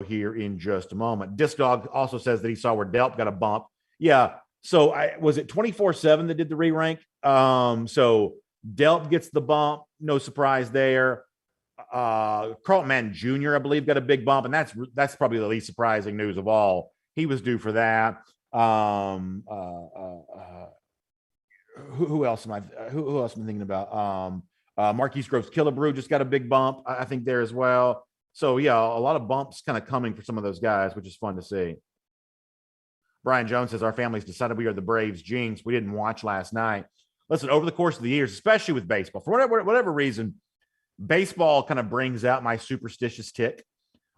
here in just a moment. Disc Dog also says that he saw where Delp got a bump. Yeah. So was it 24/7 that did the re-rank? So Delp gets the bump. No surprise there. Carlton Mann Jr., I believe, got a big bump, and that's probably the least surprising news of all. He was due for that. Who else am I? Who else am I thinking about? Marquise Groves Killebrew just got a big bump, I think, there as well. So yeah, a lot of bumps kind of coming for some of those guys, which is fun to see. Brian Jones says our family's decided we are the Braves jinx. We didn't watch last night. Listen, over the course of the years, especially with baseball, for whatever reason, baseball kind of brings out my superstitious tick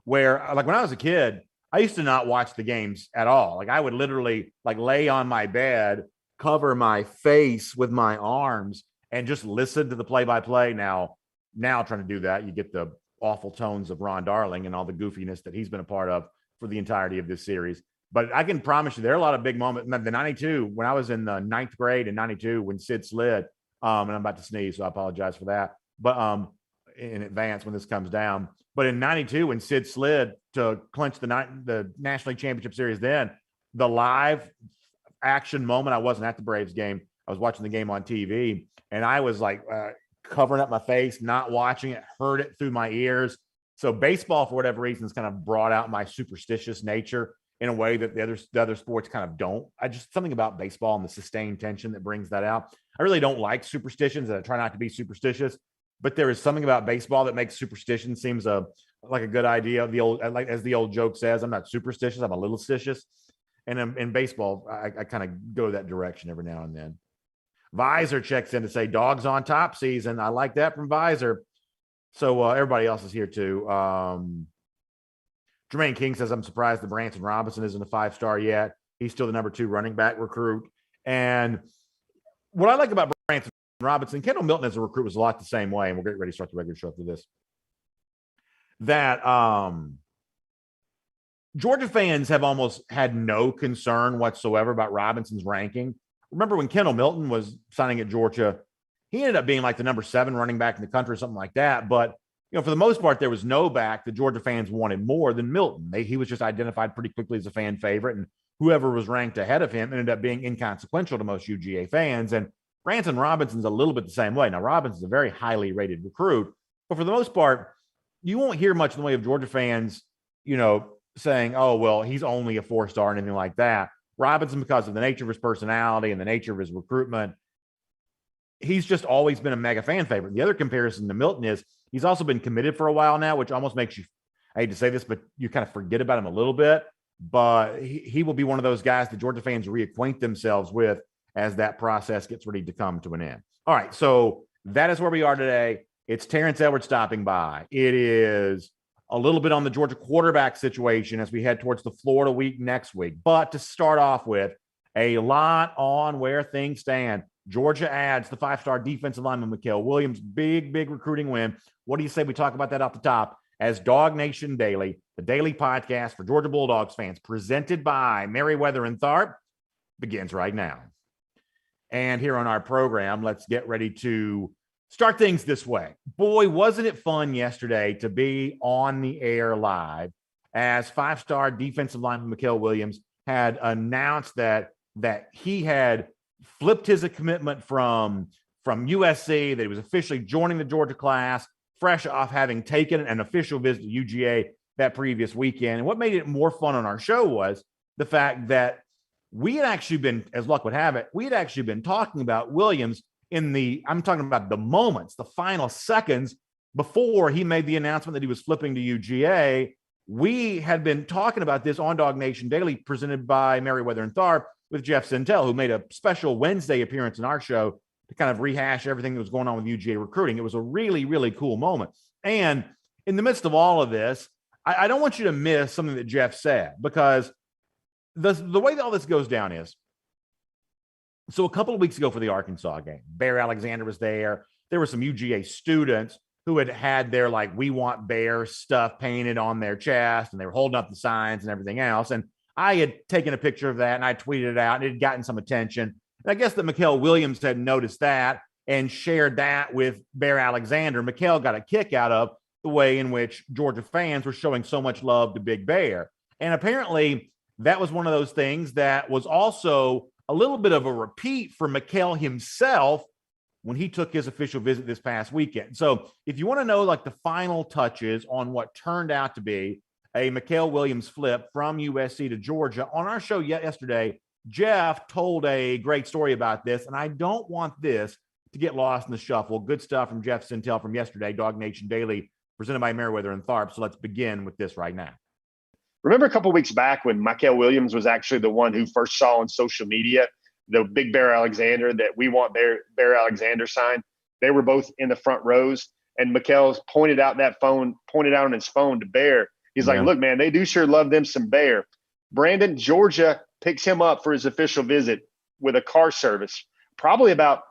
where, like, when I was a kid, I used to not watch the games at all. Like, I would literally like lay on my bed, cover my face with my arms, and just listen to the play-by-play. Now trying to do that, you get the awful tones of Ron Darling and all the goofiness that he's been a part of for the entirety of this series. But I can promise you there are a lot of big moments. The 92, when I was in the ninth grade in 92, when Sid slid, and I'm about to sneeze, so I apologize for that. But in advance when this comes down. But in 92, when Sid slid to clinch the National League Championship Series, then the live action moment, I wasn't at the Braves game. I was watching the game on TV, and I was like covering up my face, not watching it, heard it through my ears. So baseball, for whatever reason, has kind of brought out my superstitious nature in a way that the other sports kind of don't. Something about baseball and the sustained tension that brings that out. I really don't like superstitions, and I try not to be superstitious, but there is something about baseball that makes superstition seems like a good idea. As the old joke says, I'm not superstitious, I'm a little stitious. And in baseball, I kind of go that direction every now and then. Visor checks in to say dogs on top season. I like that from Visor. So everybody else is here too. Jermaine King says, I'm surprised that Branson Robinson isn't a 5-star yet. He's still the number 2 running back recruit. And what I like about Branson Robinson, Kendall Milton as a recruit was a lot the same way. And we'll get ready to start the regular show after this. That Georgia fans have almost had no concern whatsoever about Robinson's ranking. Remember when Kendall Milton was signing at Georgia, he ended up being like the number 7 running back in the country or something like that. But for the most part, there was no back the Georgia fans wanted more than Milton. He was just identified pretty quickly as a fan favorite, and whoever was ranked ahead of him ended up being inconsequential to most UGA fans. And Branson Robinson's a little bit the same way. Now, Robinson's a very highly rated recruit, but for the most part, you won't hear much in the way of Georgia fans, saying, oh, well, he's only a 4-star and anything like that. Robinson, because of the nature of his personality and the nature of his recruitment, he's just always been a mega fan favorite. The other comparison to Milton is he's also been committed for a while now, which almost makes you, I hate to say this, but you kind of forget about him a little bit. But he will be one of those guys that Georgia fans reacquaint themselves with as that process gets ready to come to an end. All right, so that is where we are today. It's Terrence Edwards stopping by. It is a little bit on the Georgia quarterback situation as we head towards the Florida week next week. But to start off with, a lot on where things stand. Georgia adds the 5-star defensive lineman Mykel Williams. Big recruiting win. What do you say we talk about that off the top as Dog Nation Daily, the daily podcast for Georgia Bulldogs fans, presented by Merriweather and Tharp, begins right now. And here on our program, let's get ready to start things this way. Boy, wasn't it fun yesterday to be on the air live as 5-star defensive lineman Mykel Williams had announced that he had flipped his commitment from USC, that he was officially joining the Georgia class, fresh off having taken an official visit to UGA that previous weekend. And what made it more fun on our show was the fact that we had actually been, as luck would have it, we had actually been talking about Williams I'm talking about the moments, the final seconds before he made the announcement that he was flipping to UGA. We had been talking about this on Dog Nation Daily, presented by Merriweather and Tharp, with Jeff Sintel, who made a special Wednesday appearance in our show to kind of rehash everything that was going on with UGA recruiting. It was a really cool moment. And in the midst of all of this, I don't want you to miss something that Jeff said, because the way that all this goes down is, so a couple of weeks ago for the Arkansas game, Bear Alexander was there. There were some UGA students who had their, like, we want Bear stuff painted on their chest, and they were holding up the signs and everything else. And I had taken a picture of that, and I tweeted it out, and it had gotten some attention. And I guess that Mykel Williams had noticed that and shared that with Bear Alexander. Mykel got a kick out of the way in which Georgia fans were showing so much love to Big Bear. And apparently that was one of those things that was also a little bit of a repeat for Mykel himself when he took his official visit this past weekend. So if you want to know like the final touches on what turned out to be a Mykel Williams flip from USC to Georgia, on our show yesterday, Jeff told a great story about this, and I don't want this to get lost in the shuffle. Good stuff from Jeff Sintel from yesterday, Dog Nation Daily, presented by Meriwether and Tharp. So let's begin with this right now. Remember a couple of weeks back when Mykel Williams was actually the one who first saw on social media the Big Bear Alexander, that "We Want Bear Alexander" sign? They were both in the front rows, and Mykel's pointed out on his phone to Bear. He's like, "Look, man, they do sure love them some Bear." Brandon, Georgia picks him up for his official visit with a car service, probably about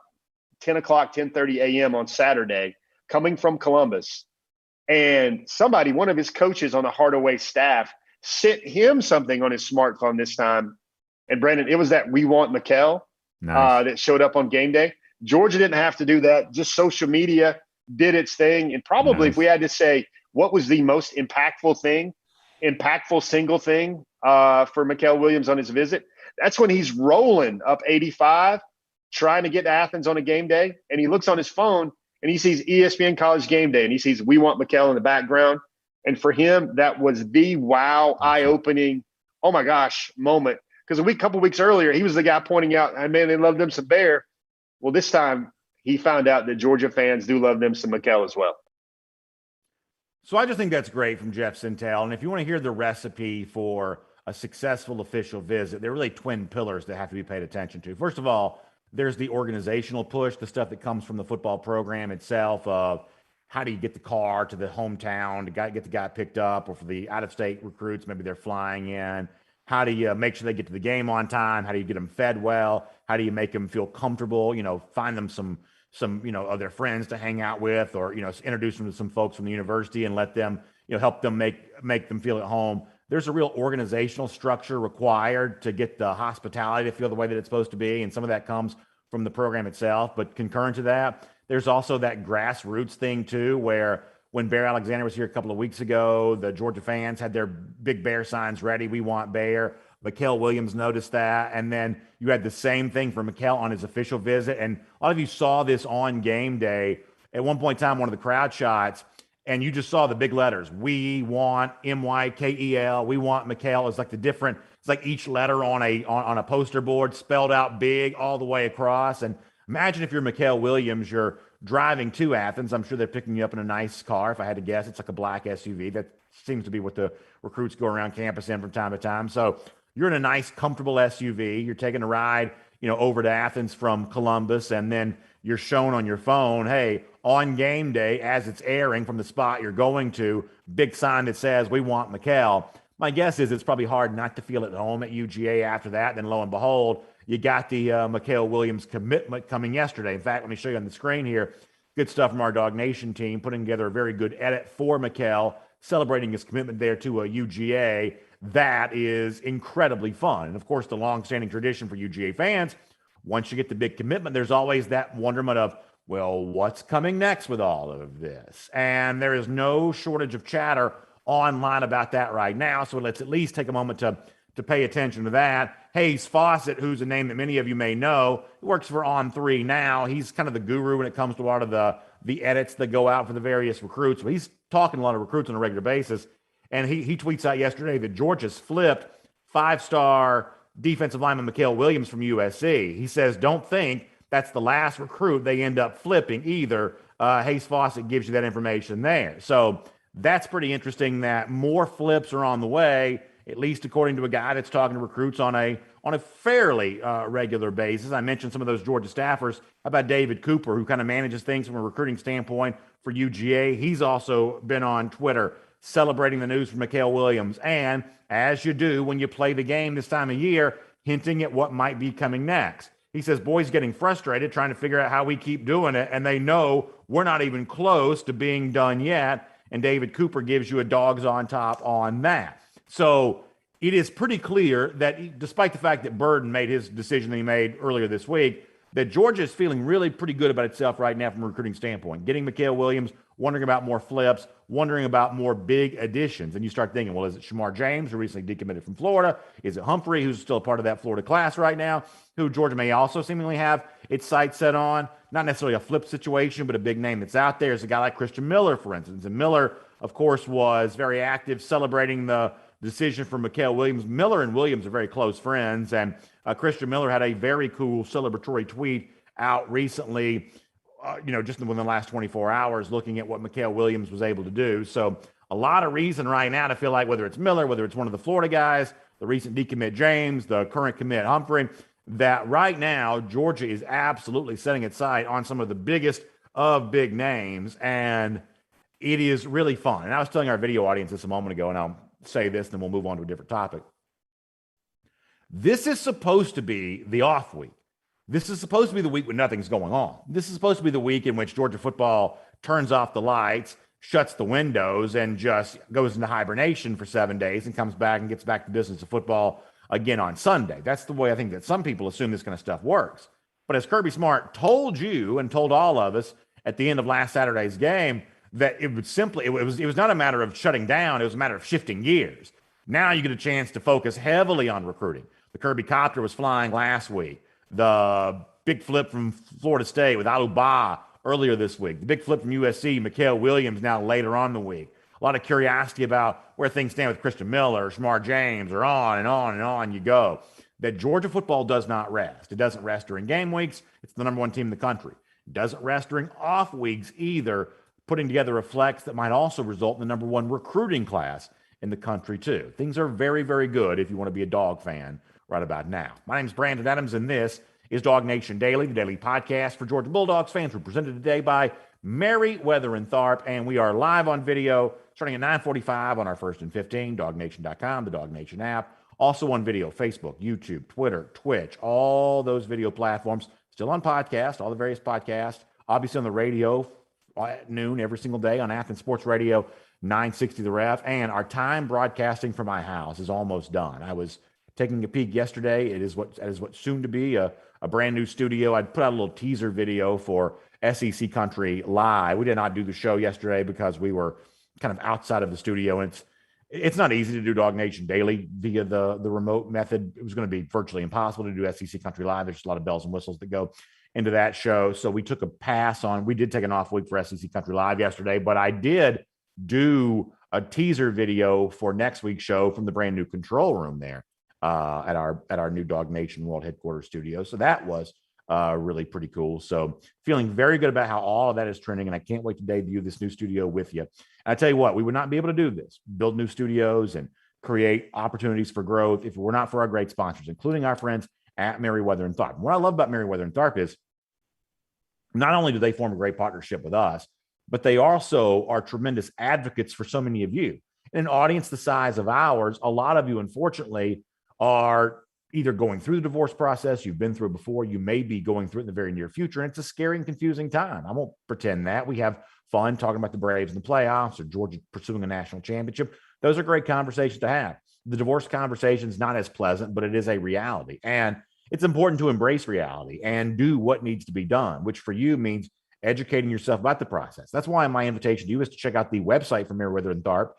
10 o'clock, 10:30 a.m. on Saturday, coming from Columbus. And somebody, one of his coaches on the Hardaway staff, sent him something on his smartphone this time. And Brandon, it was that "We Want Mykel" that showed up on game day. Georgia didn't have to do that. Just social media did its thing. And probably if we had to say what was the most impactful single thing for Mykel Williams on his visit, that's when he's rolling up 85, trying to get to Athens on a game day. And he looks on his phone and he sees ESPN College Game Day and he sees "We Want Mykel" in the background. And for him, that was the wow, eye-opening, oh my gosh moment. Because a couple weeks earlier, he was the guy pointing out, "Hey, man, they love them some Bear." Well, this time he found out that Georgia fans do love them some Mykel as well. So I just think that's great from Jeff Sintel. And if you want to hear the recipe for a successful official visit, there are really twin pillars that have to be paid attention to. First of all, there's the organizational push, the stuff that comes from the football program itself of how do you get the car to the hometown to get the guy picked up, or for the out-of-state recruits, maybe they're flying in. How do you make sure they get to the game on time? How do you get them fed well? How do you make them feel comfortable? Find them some of their friends to hang out with, or, introduce them to some folks from the university and let them, help them make them feel at home. There's a real organizational structure required to get the hospitality to feel the way that it's supposed to be. And some of that comes from the program itself, but concurrent to that, there's also that grassroots thing too, where when Bear Alexander was here a couple of weeks ago, the Georgia fans had their Big Bear signs ready. "We want Bear." Mykel Williams noticed that. And then you had the same thing for Mykel on his official visit. And a lot of you saw this on game day. At one point in time, one of the crowd shots, and you just saw the big letters, "We want Mykel." "We want Mykel." It's like each letter on a poster board spelled out big all the way across. And imagine if you're Mykel Williams, you're driving to Athens. I'm sure they're picking you up in a nice car. If I had to guess, it's like a black SUV. That seems to be what the recruits go around campus in from time to time. So you're in a nice, comfortable SUV. You're taking a ride, over to Athens from Columbus, and then you're shown on your phone, hey, on game day, as it's airing from the spot you're going to, big sign that says "We want Mykel." My guess is it's probably hard not to feel at home at UGA after that. Then lo and behold, you got the Mykel Williams commitment coming yesterday. In fact, let me show you on the screen here. Good stuff from our Dog Nation team, putting together a very good edit for Mykel, celebrating his commitment there to a UGA. That is incredibly fun. And of course, the long-standing tradition for UGA fans, once you get the big commitment, there's always that wonderment of, well, what's coming next with all of this? And there is no shortage of chatter online about that right now. So let's at least take a moment to pay attention to that. Hayes Fawcett, who's a name that many of you may know, works for On3 now. He's kind of the guru when it comes to a lot of the edits that go out for the various recruits. But he's talking to a lot of recruits on a regular basis. And he tweets out yesterday that Georgia's flipped 5-star defensive lineman Mykel Williams from USC. He says, don't think that's the last recruit they end up flipping either. Hayes Fawcett gives you that information there. So that's pretty interesting that more flips are on the way, at least according to a guy that's talking to recruits on a fairly regular basis. I mentioned some of those Georgia staffers. How about David Cooper, who kind of manages things from a recruiting standpoint for UGA? He's also been on Twitter celebrating the news from Mykel Williams. And as you do when you play the game this time of year, hinting at what might be coming next. He says, boys getting frustrated trying to figure out how we keep doing it, and they know we're not even close to being done yet. And David Cooper gives you a dogs on top on that. So it is pretty clear that despite the fact that Burden made his decision that he made earlier this week, that Georgia is feeling really pretty good about itself right now from a recruiting standpoint. Getting Mykel Williams wondering about more flips, wondering about more big additions. And you start thinking, well, is it Shamar James, who recently decommitted from Florida? Is it Humphrey, who's still a part of that Florida class right now, who Georgia may also seemingly have its sights set on? Not necessarily a flip situation, but a big name that's out there is a guy like Christian Miller, for instance. And Miller, of course, was very active celebrating the decision for Mykel Williams. Miller and Williams are very close friends, and Christian Miller had a very cool celebratory tweet out recently, just within the last 24 hours, looking at what Mykel Williams was able to do. So a lot of reason right now to feel like whether it's Miller, whether it's one of the Florida guys, the recent decommit James, the current commit Humphrey, that right now Georgia is absolutely setting its sight on some of the biggest of big names, and it is really fun. And I was telling our video audience this a moment ago, and I'll say this, and then we'll move on to a different topic. This is supposed to be the off week. This is supposed to be the week when nothing's going on. This is supposed to be the week in which Georgia football turns off the lights, shuts the windows, and just goes into hibernation for 7 days and comes back and gets back to business of football again on Sunday. That's the way I think that some people assume this kind of stuff works. But as Kirby Smart told you and told all of us at the end of last Saturday's game, that it was not a matter of shutting down, it was a matter of shifting gears. Now you get a chance to focus heavily on recruiting. The Kirby Copter was flying last week. The big flip from Florida State with Aluba earlier this week. The big flip from USC, Mykel Williams, now later on in the week. A lot of curiosity about where things stand with Christian Miller, Shamar James, or on and on and on you go. That Georgia football does not rest. It doesn't rest during game weeks. It's the number one team in the country. It doesn't rest during off weeks either, putting together a flex that might also result in the number one recruiting class in the country too. Things are very, very good if you want to be a dog fan right about now. My name is Brandon Adams, and this is Dog Nation Daily, the daily podcast for Georgia Bulldogs fans. We're presented today by Merriweather and Tharp, and we are live on video starting at 9:45 on our First and 15, dognation.com, the Dog Nation app. Also on video, Facebook, YouTube, Twitter, Twitch, all those video platforms. Still on podcast, all the various podcasts. Obviously on the radio at noon every single day on Athens Sports Radio 960 The Ref. And our time broadcasting from my house is almost done. I was taking a peek yesterday. It is what soon to be a brand new studio. I'd put out a little teaser video for SEC Country Live. We did not do the show yesterday because we were kind of outside of the studio, and it's not easy to do Dog Nation Daily via the remote method. It was going to be virtually impossible to do SEC Country Live. There's a lot of bells and whistles that go into that show. So we took a pass on, we did take an off week for SEC Country Live yesterday, but I did do a teaser video for next week's show from the brand new control room there at our new Dog Nation World Headquarters studio. So that was really pretty cool. So feeling very good about how all of that is trending, and I can't wait to debut this new studio with you. And I tell you what, we would not be able to do this, build new studios and create opportunities for growth if it were not for our great sponsors, including our friends at Merriweather and Tharp. What I love about Merriweather and Tharp is not only do they form a great partnership with us, but they also are tremendous advocates for so many of you. In an audience the size of ours, a lot of you, unfortunately, are either going through the divorce process, you've been through it before, you may be going through it in the very near future, and it's a scary and confusing time. I won't pretend that. We have fun talking about the Braves in the playoffs or Georgia pursuing a national championship. Those are great conversations to have. The divorce conversation is not as pleasant, but it is a reality. And it's important to embrace reality and do what needs to be done, which for you means educating yourself about the process. That's why my invitation to you is to check out the website for Merriweather and Tharp.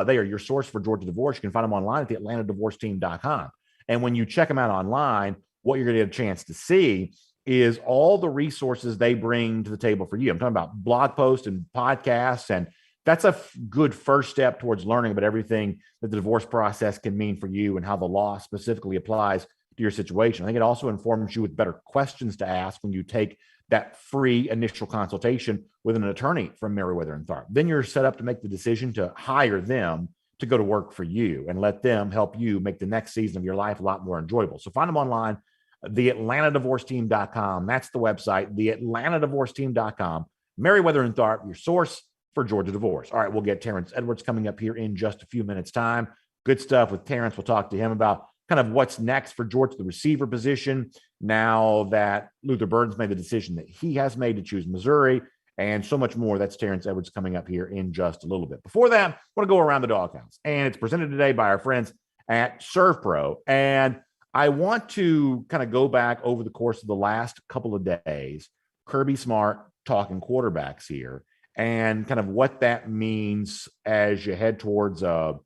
They are your source for Georgia divorce. You can find them online at the atlantadivorceteam.com. And when you check them out online, what you're going to get a chance to see is all the resources they bring to the table for you. I'm talking about blog posts and podcasts, and that's a good first step towards learning about everything that the divorce process can mean for you and how the law specifically applies to your situation. I think it also informs you with better questions to ask when you take that free initial consultation with an attorney from Merriweather and Tharp. Then you're set up to make the decision to hire them to go to work for you and let them help you make the next season of your life a lot more enjoyable. So find them online, theatlantadivorceteam.com. That's the website, theatlantadivorceteam.com. Merriweather and Tharp, your source for Georgia divorce. All right, we'll get Terrence Edwards coming up here in just a few minutes' time. Good stuff with Terrence. We'll talk to him about kind of what's next for Georgia, the receiver position, now that Luther Burden's made the decision that he has made to choose Missouri, and so much more. That's Terrence Edwards coming up here in just a little bit. Before that, I want to go around the doghouse, and it's presented today by our friends at ServPro. And I want to kind of go back over the course of the last couple of days, Kirby Smart talking quarterbacks here, and kind of what that means as you head towards a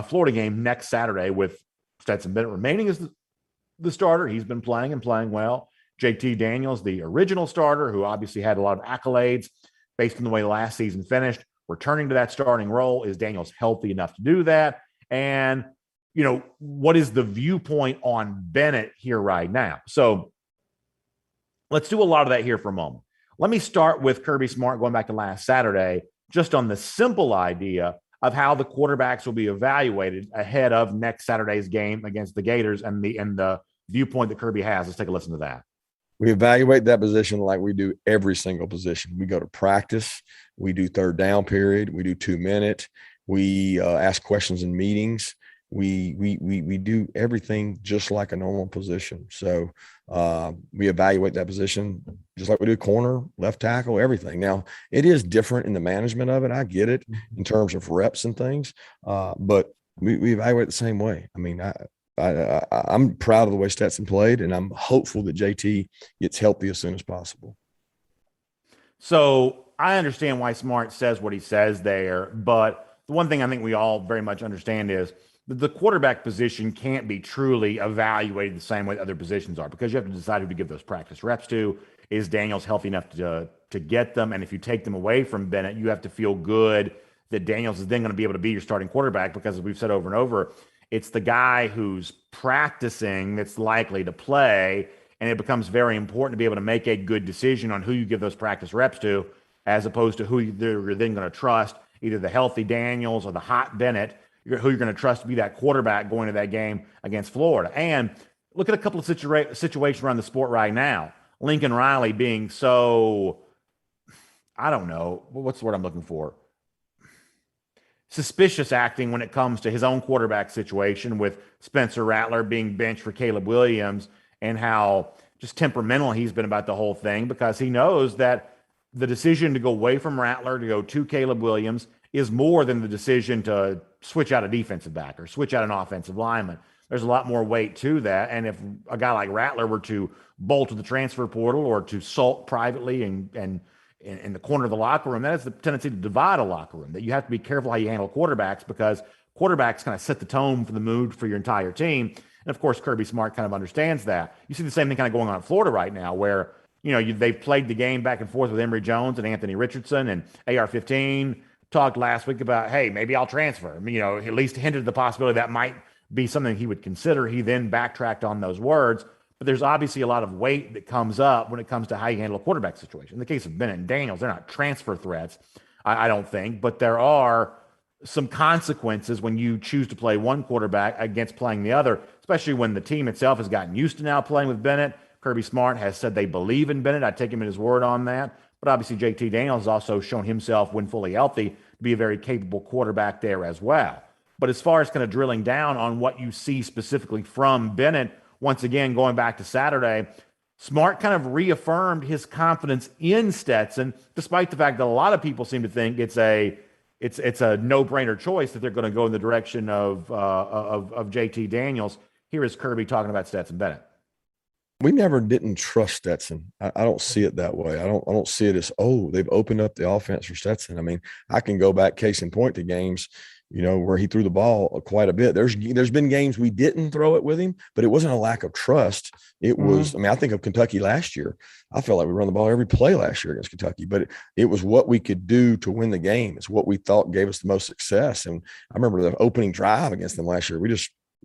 Florida game next Saturday with Stetson Bennett remaining as the starter. He's been playing and playing well. JT Daniels, the original starter, who obviously had a lot of accolades based on the way last season finished, returning to that starting role. Is Daniels healthy enough to do that? And, what is the viewpoint on Bennett here right now? So let's do a lot of that here for a moment. Let me start with Kirby Smart going back to last Saturday, just on the simple idea of how the quarterbacks will be evaluated ahead of next Saturday's game against the Gators and the viewpoint that Kirby has. Let's take a listen to that. We evaluate that position like we do every single position. We go to practice. We do third down period. We do 2-minute. We ask questions in meetings. We do everything just like a normal position. So we evaluate that position just like we do corner, left tackle, everything. Now, it is different in the management of it. I get it in terms of reps and things, but we evaluate the same way. I mean, I'm proud of the way Stetson played, and I'm hopeful that JT gets healthy as soon as possible. So I understand why Smart says what he says there, but the one thing I think we all very much understand is that the quarterback position can't be truly evaluated the same way other positions are, because you have to decide who to give those practice reps to. Is Daniels healthy enough to get them? And if you take them away from Bennett, you have to feel good that Daniels is then going to be able to be your starting quarterback, because as we've said over and over, it's the guy who's practicing that's likely to play, and it becomes very important to be able to make a good decision on who you give those practice reps to, as opposed to who you're then going to trust, either the healthy Daniels or the hot Bennett, who you're going to trust to be that quarterback going to that game against Florida. And look at a couple of situations around the sport right now. Lincoln Riley being so, I don't know, what's the word I'm looking for? Suspicious acting when it comes to his own quarterback situation, with Spencer Rattler being benched for Caleb Williams, and how just temperamental he's been about the whole thing, because he knows that the decision to go away from Rattler to go to Caleb Williams is more than the decision to switch out a defensive back or switch out an offensive lineman. There's a lot more weight to that. And if a guy like Rattler were to bolt to the transfer portal or to sulk privately and in the corner of the locker room, that has the tendency to divide a locker room. That you have to be careful how you handle quarterbacks, because quarterbacks kind of set the tone for the mood for your entire team. And of course, Kirby Smart kind of understands that. You see the same thing kind of going on in Florida right now, where they've played the game back and forth with Emory Jones and Anthony Richardson, and AR-15 talked last week about, hey, maybe I'll transfer. At least hinted the possibility that might be something he would consider. He then backtracked on those words. But there's obviously a lot of weight that comes up when it comes to how you handle a quarterback situation. In the case of Bennett and Daniels, they're not transfer threats, I don't think, but there are some consequences when you choose to play one quarterback against playing the other, especially when the team itself has gotten used to now playing with Bennett. Kirby Smart has said they believe in Bennett. I take him at his word on that. But obviously, JT Daniels has also shown himself, when fully healthy, to be a very capable quarterback there as well. But as far as kind of drilling down on what you see specifically from Bennett, once again, going back to Saturday, Smart kind of reaffirmed his confidence in Stetson, despite the fact that a lot of people seem to think it's a no-brainer choice that they're going to go in the direction of JT Daniels. Here is Kirby talking about Stetson Bennett. We never didn't trust Stetson. I don't see it that way. I don't see it as, they've opened up the offense for Stetson. I mean, I can go back case in point to games, where he threw the ball quite a bit. There's been games we didn't throw it with him, but it wasn't a lack of trust. It was, I think of Kentucky last year. I felt like we run the ball every play last year against Kentucky, but it was what we could do to win the game. It's what we thought gave us the most success. And I remember the opening drive against them last year.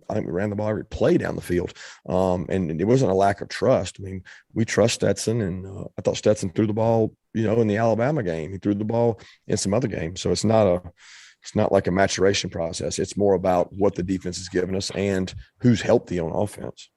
I think we ran the ball every play down the field. And it wasn't a lack of trust. I mean, we trust Stetson, and I thought Stetson threw the ball, in the Alabama game. He threw the ball in some other games. So it's not like a maturation process. It's more about what the defense has given us and who's healthy on offense.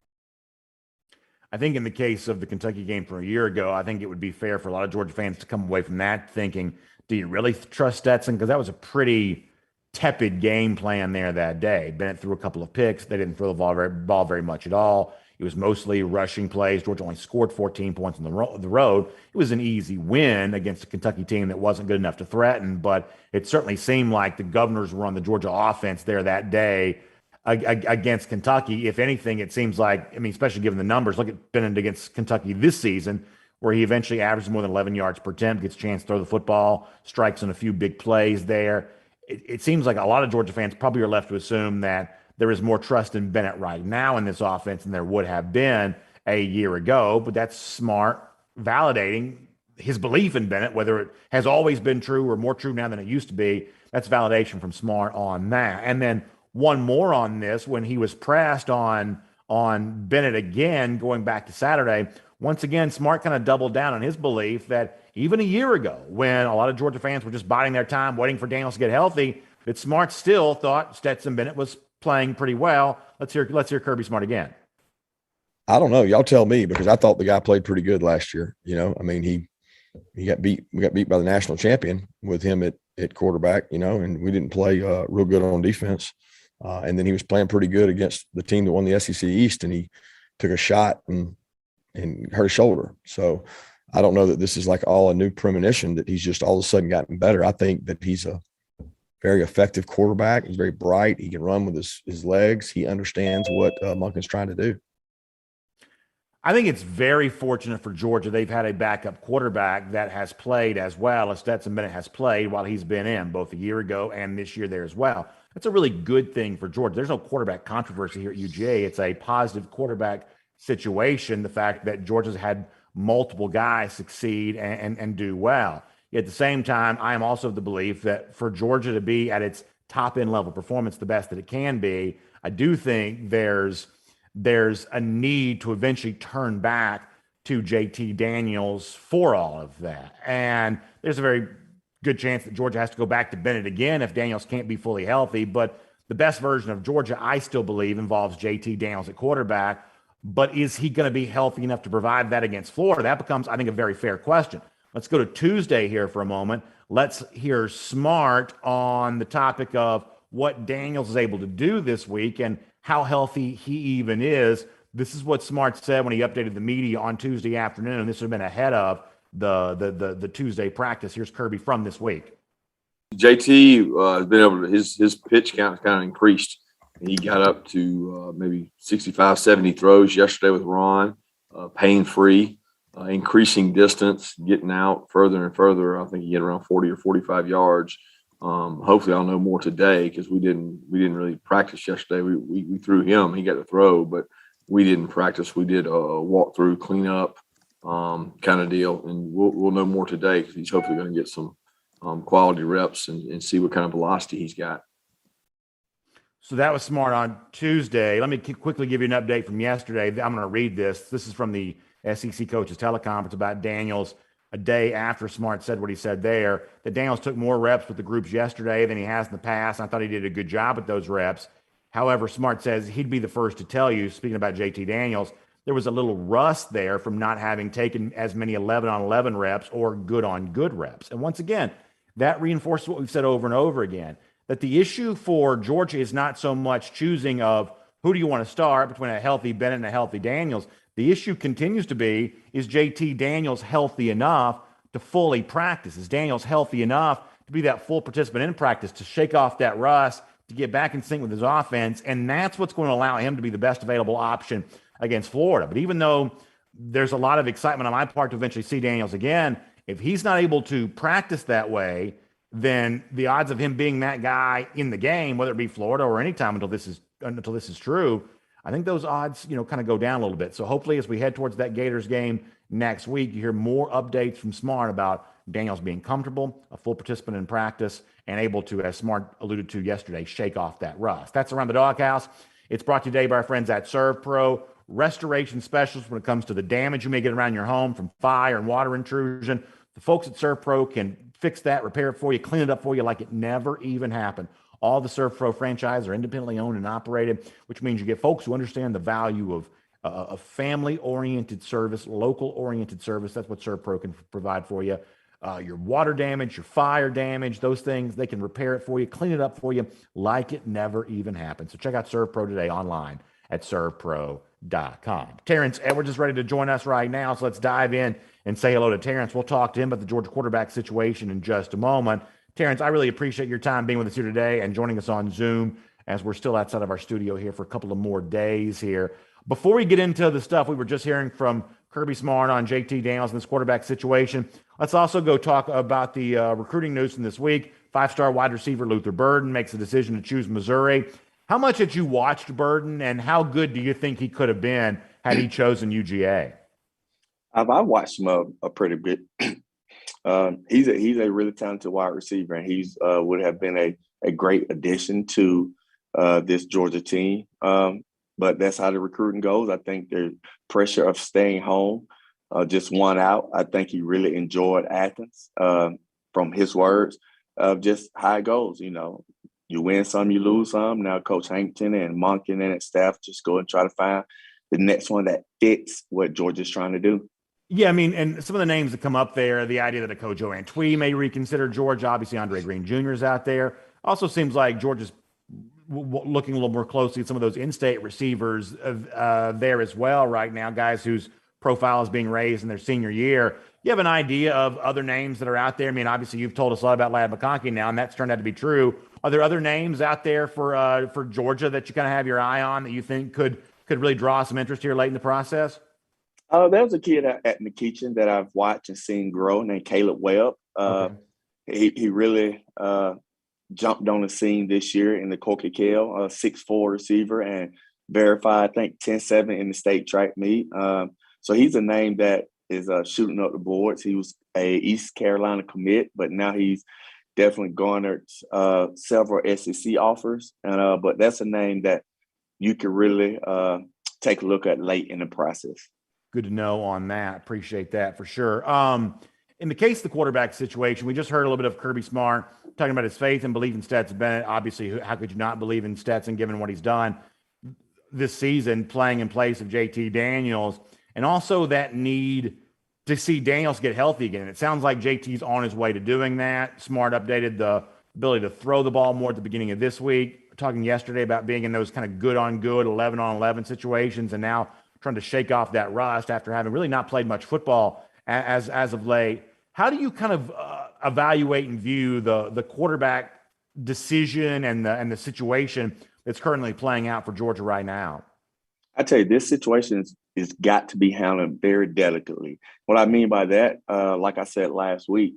I think in the case of the Kentucky game from a year ago, I think it would be fair for a lot of Georgia fans to come away from that thinking, do you really trust Stetson? Because that was a pretty tepid game plan there that day. Bennett threw a couple of picks. They didn't throw the ball very much at all. It was mostly rushing plays. Georgia only scored 14 points on the road. It was an easy win against a Kentucky team that wasn't good enough to threaten, but it certainly seemed like the Governors were on the Georgia offense there that day against Kentucky. If anything, it seems like, especially given the numbers, look at Bennett against Kentucky this season, where he eventually averages more than 11 yards per attempt, gets a chance to throw the football, strikes on a few big plays there. It seems like a lot of Georgia fans probably are left to assume that there is more trust in Bennett right now in this offense than there would have been a year ago. But that's smart, validating his belief in Bennett, whether it has always been true or more true now than it used to be. That's validation from Smart on that. And then one more on this, when he was pressed on Bennett again, going back to Saturday, once again, Smart kind of doubled down on his belief that even a year ago, when a lot of Georgia fans were just biding their time, waiting for Daniels to get healthy, that Smart still thought Stetson Bennett was playing pretty well. Let's hear Kirby Smart again. I don't know. Y'all tell me, because I thought the guy played pretty good last year. I mean, we got beat by the national champion with him at quarterback, and we didn't play real good on defense. And then he was playing pretty good against the team that won the SEC East, and he took a shot and hurt his shoulder. So I don't know that this is like all a new premonition that he's just all of a sudden gotten better. I think that he's a very effective quarterback. He's very bright. He can run with his legs. He understands what Monken's trying to do. I think it's very fortunate for Georgia. They've had a backup quarterback that has played as well as Stetson Bennett has played while he's been in, both a year ago and this year there as well. That's a really good thing for Georgia. There's no quarterback controversy here at UGA. It's a positive quarterback situation, the fact that Georgia's had multiple guys succeed and do well. At the same time, I am also of the belief that for Georgia to be at its top-end level performance, the best that it can be, I do think there's a need to eventually turn back to JT Daniels for all of that. And there's a very good chance that Georgia has to go back to Bennett again if Daniels can't be fully healthy. But the best version of Georgia, I still believe, involves JT Daniels at quarterback. But is he going to be healthy enough to provide that against Florida? That becomes, I think, a very fair question. Let's go to Tuesday here for a moment. Let's hear Smart on the topic of what Daniels is able to do this week and how healthy he even is. This is what Smart said when he updated the media on Tuesday afternoon. This has been ahead of the Tuesday practice. Here's Kirby from this week. JT has been able to, his pitch count has kind of increased. He got up to maybe 65, 70 throws yesterday with Ron, pain-free, increasing distance, getting out further and further. I think he had around 40 or 45 yards. Hopefully I'll know more today, because we didn't really practice yesterday. We threw him. He got to throw, but we didn't practice. We did a walk through, clean up kind of deal, and we'll know more today, because he's hopefully going to get some quality reps and see what kind of velocity he's got. So that was Smart on Tuesday. Let me quickly give you an update from yesterday. I'm going to read this. This is from the SEC coaches teleconference about Daniels a day after Smart said what he said there, that Daniels took more reps with the groups yesterday than he has in the past. I thought he did a good job with those reps. However, Smart says he'd be the first to tell you, speaking about JT Daniels, there was a little rust there from not having taken as many 11-on-11 reps or good-on-good reps. And once again, that reinforces what we've said over and over again, that the issue for Georgia is not so much choosing of who do you want to start between a healthy Bennett and a healthy Daniels. The issue continues to be, is JT Daniels healthy enough to fully practice? Is Daniels healthy enough to be that full participant in practice, to shake off that rust, to get back in sync with his offense? And that's what's going to allow him to be the best available option against Florida. But even though there's a lot of excitement on my part to eventually see Daniels again, if he's not able to practice that way, then the odds of him being that guy in the game, whether it be Florida or any time until this is true, I think those odds, kind of go down a little bit. So hopefully as we head towards that Gators game next week, you hear more updates from Smart about Daniels being comfortable, a full participant in practice, and able to, as Smart alluded to yesterday, shake off that rust. That's Around the Doghouse. It's brought to you today by our friends at ServPro, restoration specialists when it comes to the damage you may get around your home from fire and water intrusion. The folks at ServPro can fix that, repair it for you, clean it up for you like it never even happened. All the ServPro franchises are independently owned and operated, which means you get folks who understand the value of a family-oriented service, local-oriented service. That's what ServPro can provide for you. Your water damage, your fire damage, those things, they can repair it for you, clean it up for you like it never even happened. So check out ServPro today online at servpro.com. Terrence Edwards is ready to join us right now, so let's dive in and say hello to Terrence. We'll talk to him about the Georgia quarterback situation in just a moment. Terrence, I really appreciate your time being with us here today and joining us on Zoom as we're still outside of our studio here for a couple of more days here. Before we get into the stuff we were just hearing from Kirby Smart on JT Daniels and this quarterback situation, let's also go talk about the recruiting news from this week. 5-star wide receiver Luther Burden makes a decision to choose Missouri. How much had you watched Burden, and how good do you think he could have been had he chosen UGA? I watched him a pretty bit. He's a really talented wide receiver, and he's would have been a great addition to this Georgia team. But that's how the recruiting goes. I think the pressure of staying home just won out. I think he really enjoyed Athens, from his words, of just how it goes. You know, you win some, you lose some. Now Coach Hankton and Monken and his staff just go and try to find the next one that fits what Georgia's trying to do. Yeah, I mean, and some of the names that come up there, the idea that a Kojo Antwi may reconsider Georgia. Obviously, Andre Green Jr. is out there. Also seems like Georgia's looking a little more closely at some of those in-state receivers there as well right now, guys whose profile is being raised in their senior year. You have an idea of other names that are out there? I mean, obviously, you've told us a lot about Ladd McConkey now, and that's turned out to be true. Are there other names out there for Georgia that you kind of have your eye on that you think could really draw some interest here late in the process? There was a kid at McKeachin that I've watched and seen grow named Caleb Webb. Okay. He really jumped on the scene this year in the Coca-Cola, 6'4" receiver, and verified, I think, 10.7 in the state track meet. So he's a name that is shooting up the boards. He was a East Carolina commit, but now he's definitely garnered several SEC offers. But that's a name that you can really take a look at late in the process. Good to know on that. Appreciate that for sure. In the case of the quarterback situation, we just heard a little bit of Kirby Smart talking about his faith and belief in Stetson Bennett. Obviously, how could you not believe in Stetson given what he's done this season playing in place of JT Daniels, and also that need to see Daniels get healthy again. It sounds like JT's on his way to doing that. Smart updated the ability to throw the ball more at the beginning of this week, talking yesterday about being in those kind of good on good 11-on-11 situations, and now trying to shake off that rust after having really not played much football as of late. How do you kind of evaluate and view the quarterback decision and the situation that's currently playing out for Georgia right now? I tell you, this situation is got to be handled very delicately. What I mean by that, like I said last week,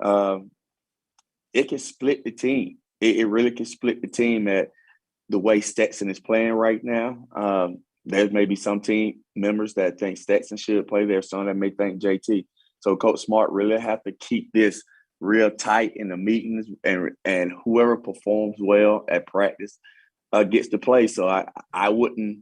it can split the team. It really can split the team at the way Stetson is playing right now. There may be some team members that think Stetson should play there, some that may think JT. So Coach Smart really have to keep this real tight in the meetings, and whoever performs well at practice gets to play. So I wouldn't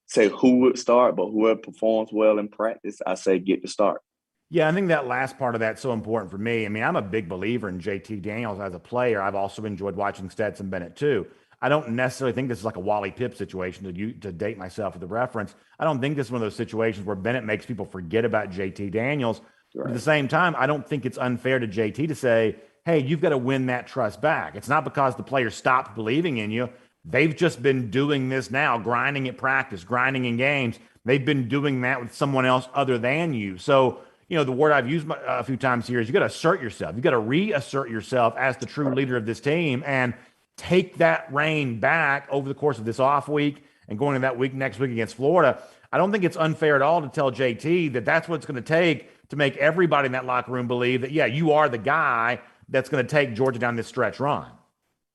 say who would start, but whoever performs well in practice, I say get to start. Yeah, I think that last part of that's so important for me. I mean, I'm a big believer in JT Daniels as a player. I've also enjoyed watching Stetson Bennett too. I don't necessarily think this is like a Wally Pipp situation to date myself with the reference. I don't think this is one of those situations where Bennett makes people forget about JT Daniels. Right. But at the same time, I don't think it's unfair to JT to say, hey, you've got to win that trust back. It's not because the players stopped believing in you. They've just been doing this now, grinding at practice, grinding in games. They've been doing that with someone else other than you. So, you know, the word I've used a few times here is you got to assert yourself. You got to reassert yourself as the true leader of this team and take that reign back over the course of this off week and going into that week next week against Florida. I don't think it's unfair at all to tell JT that that's what it's going to take to make everybody in that locker room believe that, yeah, you are the guy that's going to take Georgia down this stretch run.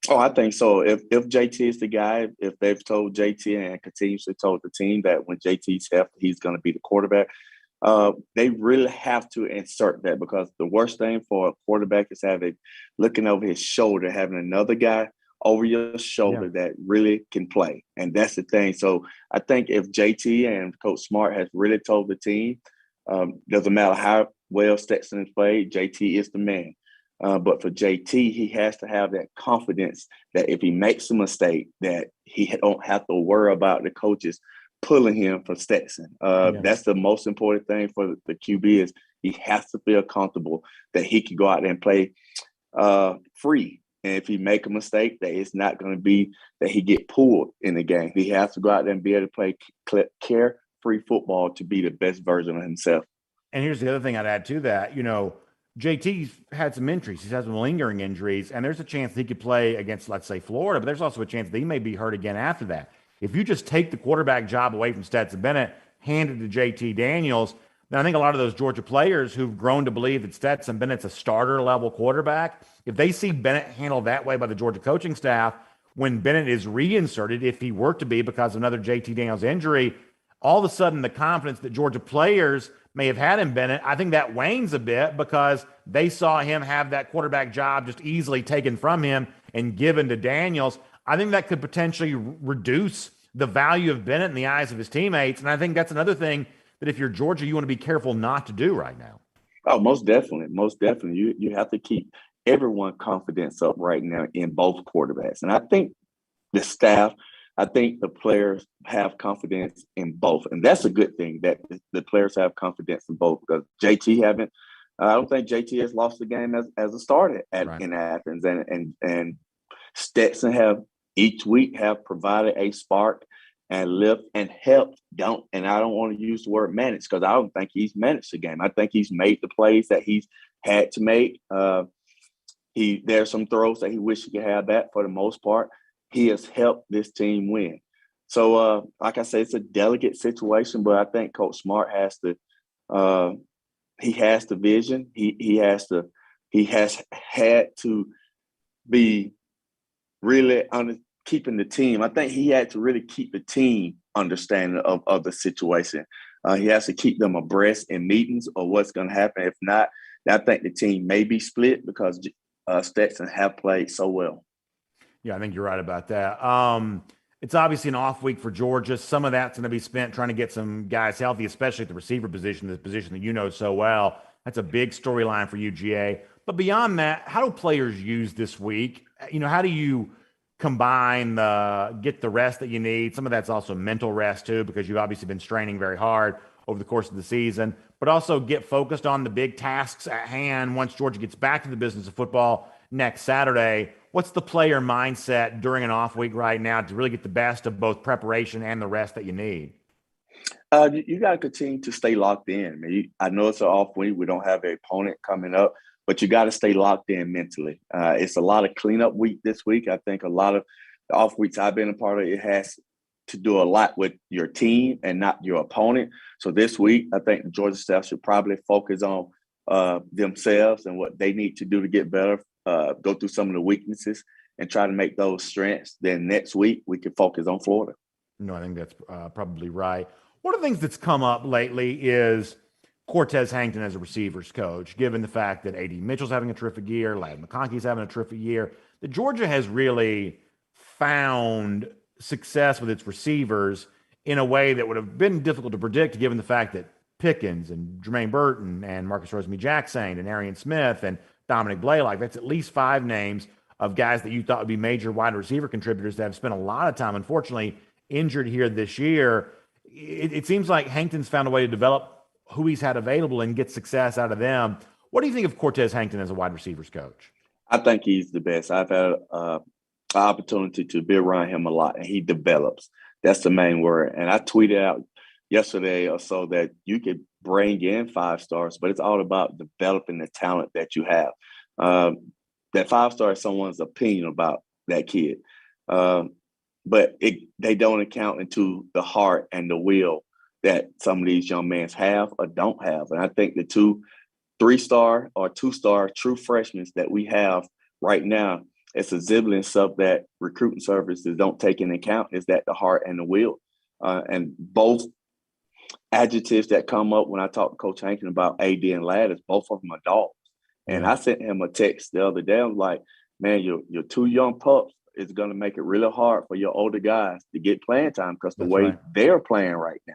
Oh, I think so. If JT is the guy, if they've told JT and continuously told the team that when JT's healthy, he's going to be the quarterback, they really have to insert that, because the worst thing for a quarterback is looking over his shoulder, having another guy over your shoulder that really can play. And that's the thing. So I think if JT and Coach Smart has really told the team, doesn't matter how well Stetson has played, JT is the man. But for JT, he has to have that confidence that if he makes a mistake, that he don't have to worry about the coaches pulling him for Stetson. That's the most important thing for the QB is he has to feel comfortable that he can go out there and play free. And if he make a mistake, that it's not going to be that he get pulled in the game. He has to go out there and be able to play carefree football to be the best version of himself. And here's the other thing I'd add to that. You know, JT's had some injuries. He's had some lingering injuries, and there's a chance that he could play against, let's say, Florida, but there's also a chance that he may be hurt again after that. If you just take the quarterback job away from Stetson Bennett, hand it to JT Daniels, then I think a lot of those Georgia players who've grown to believe that Stetson Bennett's a starter level quarterback, if they see Bennett handled that way by the Georgia coaching staff, when Bennett is reinserted, if he were to be because of another JT Daniels injury, all of a sudden the confidence that Georgia players may have had in Bennett, I think that wanes a bit because they saw him have that quarterback job just easily taken from him and given to Daniels. I think that could potentially reduce the value of Bennett in the eyes of his teammates. And I think that's another thing that if you're Georgia, you want to be careful not to do right now. Oh, most definitely. Most definitely. You have to keep everyone confidence up right now in both quarterbacks. And I think the staff, I think the players have confidence in both. And that's a good thing that the players have confidence in both because I don't think JT has lost the game as a starter in Athens. And Stetson have each week have provided a spark and lift and helped. And I don't want to use the word manage because I don't think he's managed the game. I think he's made the plays that he's had to make. There's some throws that he wished he could have that for the most part. He has helped this team win. So, like I said, it's a delicate situation, but I think Coach Smart has he has the vision. He has had to be really keeping the team. I think he had to really keep the team understanding of the situation. He has to keep them abreast in meetings of what's going to happen. If not, I think the team may be split because Stetson have played so well. Yeah, I think you're right about that. It's obviously an off week for Georgia. Some of that's going to be spent trying to get some guys healthy, especially at the receiver position, the position that you know so well. That's a big storyline for UGA. But beyond that, how do players use this week? How do you combine get the rest that you need? Some of that's also mental rest too, because you've obviously been straining very hard over the course of the season, but also get focused on the big tasks at hand once Georgia gets back to the business of football next Saturday. What's the player mindset during an off week right now to really get the best of both preparation and the rest that you need? You got to continue to stay locked in. I know it's an off week. We don't have an opponent coming up, but you got to stay locked in mentally. It's a lot of cleanup week this week. I think a lot of the off weeks I've been a part of, it has to do a lot with your team and not your opponent. So this week, I think the Georgia staff should probably focus on themselves and what they need to do to get better, go through some of the weaknesses and try to make those strengths. Then next week, we can focus on Florida. No, I think that's probably right. One of the things that's come up lately is Cortez Hankton as a receivers coach, given the fact that A.D. Mitchell's having a terrific year, Ladd McConkey's having a terrific year. The Georgia has really found success with its receivers in a way that would have been difficult to predict, given the fact that Pickens and Jermaine Burton and Marcus Rosemy-Jacksaint and Arian Smith and Dominic Blaylock, that's at least 5 names of guys that you thought would be major wide receiver contributors that have spent a lot of time, unfortunately, injured here this year. It seems like Hankton's found a way to develop who he's had available and get success out of them. What do you think of Cortez Hankton as a wide receivers coach? I think he's the best. I've had an opportunity to be around him a lot, and he develops. That's the main word. And I tweeted out yesterday or so that you could bring in 5 stars, but it's all about developing the talent that you have. That 5-star is someone's opinion about that kid. But they don't account into the heart and the will that some of these young men have or don't have. And I think the 2 3-star or 2-star true freshmen that we have right now, it's a siblings of that recruiting services don't take into account is that the heart and the will. And both adjectives that come up when I talk to Coach Hankton about AD and Ladd is both of them are dogs. And I sent him a text the other day. I was like, man, your 2 young pups is going to make it really hard for your older guys to get playing time because the way they're playing right now.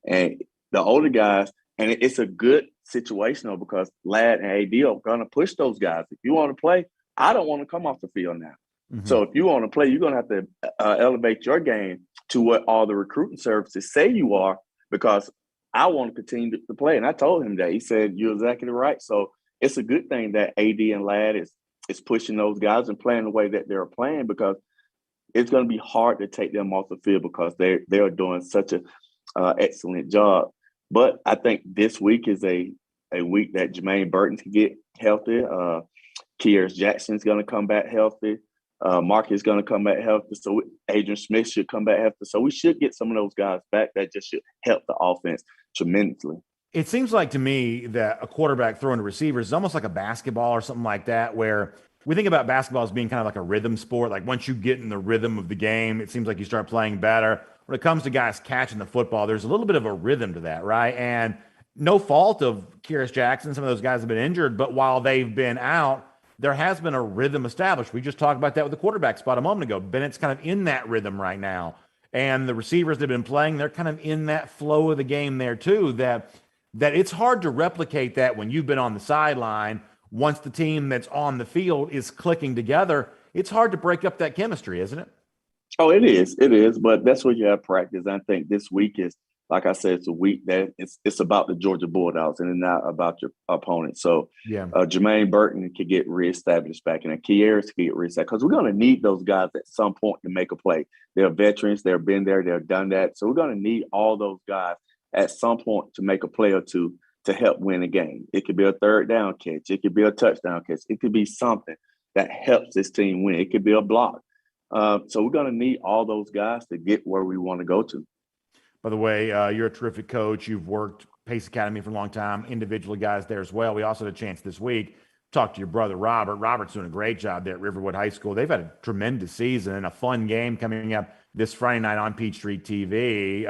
And the older guys, and it's a good situation though, because Ladd and AD are going to push those guys. If you want to play, I don't want to come off the field now. Mm-hmm. So if you want to play, you're going to have to elevate your game to what all the recruiting services say you are, because I want to continue to play. And I told him that. He said, you're exactly right. So it's a good thing that AD and Ladd is pushing those guys and playing the way that they're playing, because it's going to be hard to take them off the field because they're doing such a excellent job. But I think this week is a week that Jermaine Burton can get healthy. Kearis Jackson's going to come back healthy. Mark is going to come back healthy. So Adrian Smith should come back healthy. So we should get some of those guys back. That just should help the offense tremendously. It seems like to me that a quarterback throwing to receivers is almost like a basketball or something like that, where we think about basketball as being kind of like a rhythm sport. Like once you get in the rhythm of the game, it seems like you start playing better. When it comes to guys catching the football, there's a little bit of a rhythm to that, right? And no fault of Kearis Jackson. Some of those guys have been injured, but while they've been out, there has been a rhythm established. We just talked about that with the quarterback spot a moment ago. Bennett's kind of in that rhythm right now. And the receivers that have been playing, they're kind of in that flow of the game there too, that it's hard to replicate that when you've been on the sideline. Once the team that's on the field is clicking together, it's hard to break up that chemistry, isn't it? Oh, it is. It is. But that's what you have practice. I think this week is, like I said, it's a week that it's about the Georgia Bulldogs and not about your opponent. So Jermaine Burton could get reestablished back, and Kearis could get reestablished, because we're going to need those guys at some point to make a play. They're veterans. They've been there. They've done that. So we're going to need all those guys at some point to make a play or two to help win a game. It could be a third down catch. It could be a touchdown catch. It could be something that helps this team win. It could be a block. So we're going to need all those guys to get where we want to go to. By the way, you're a terrific coach. You've worked Pace Academy for a long time, individually guys there as well. We also had a chance this week to talk to your brother, Robert. Robert's doing a great job there at Riverwood High School. They've had a tremendous season and a fun game coming up this Friday night on Peachtree TV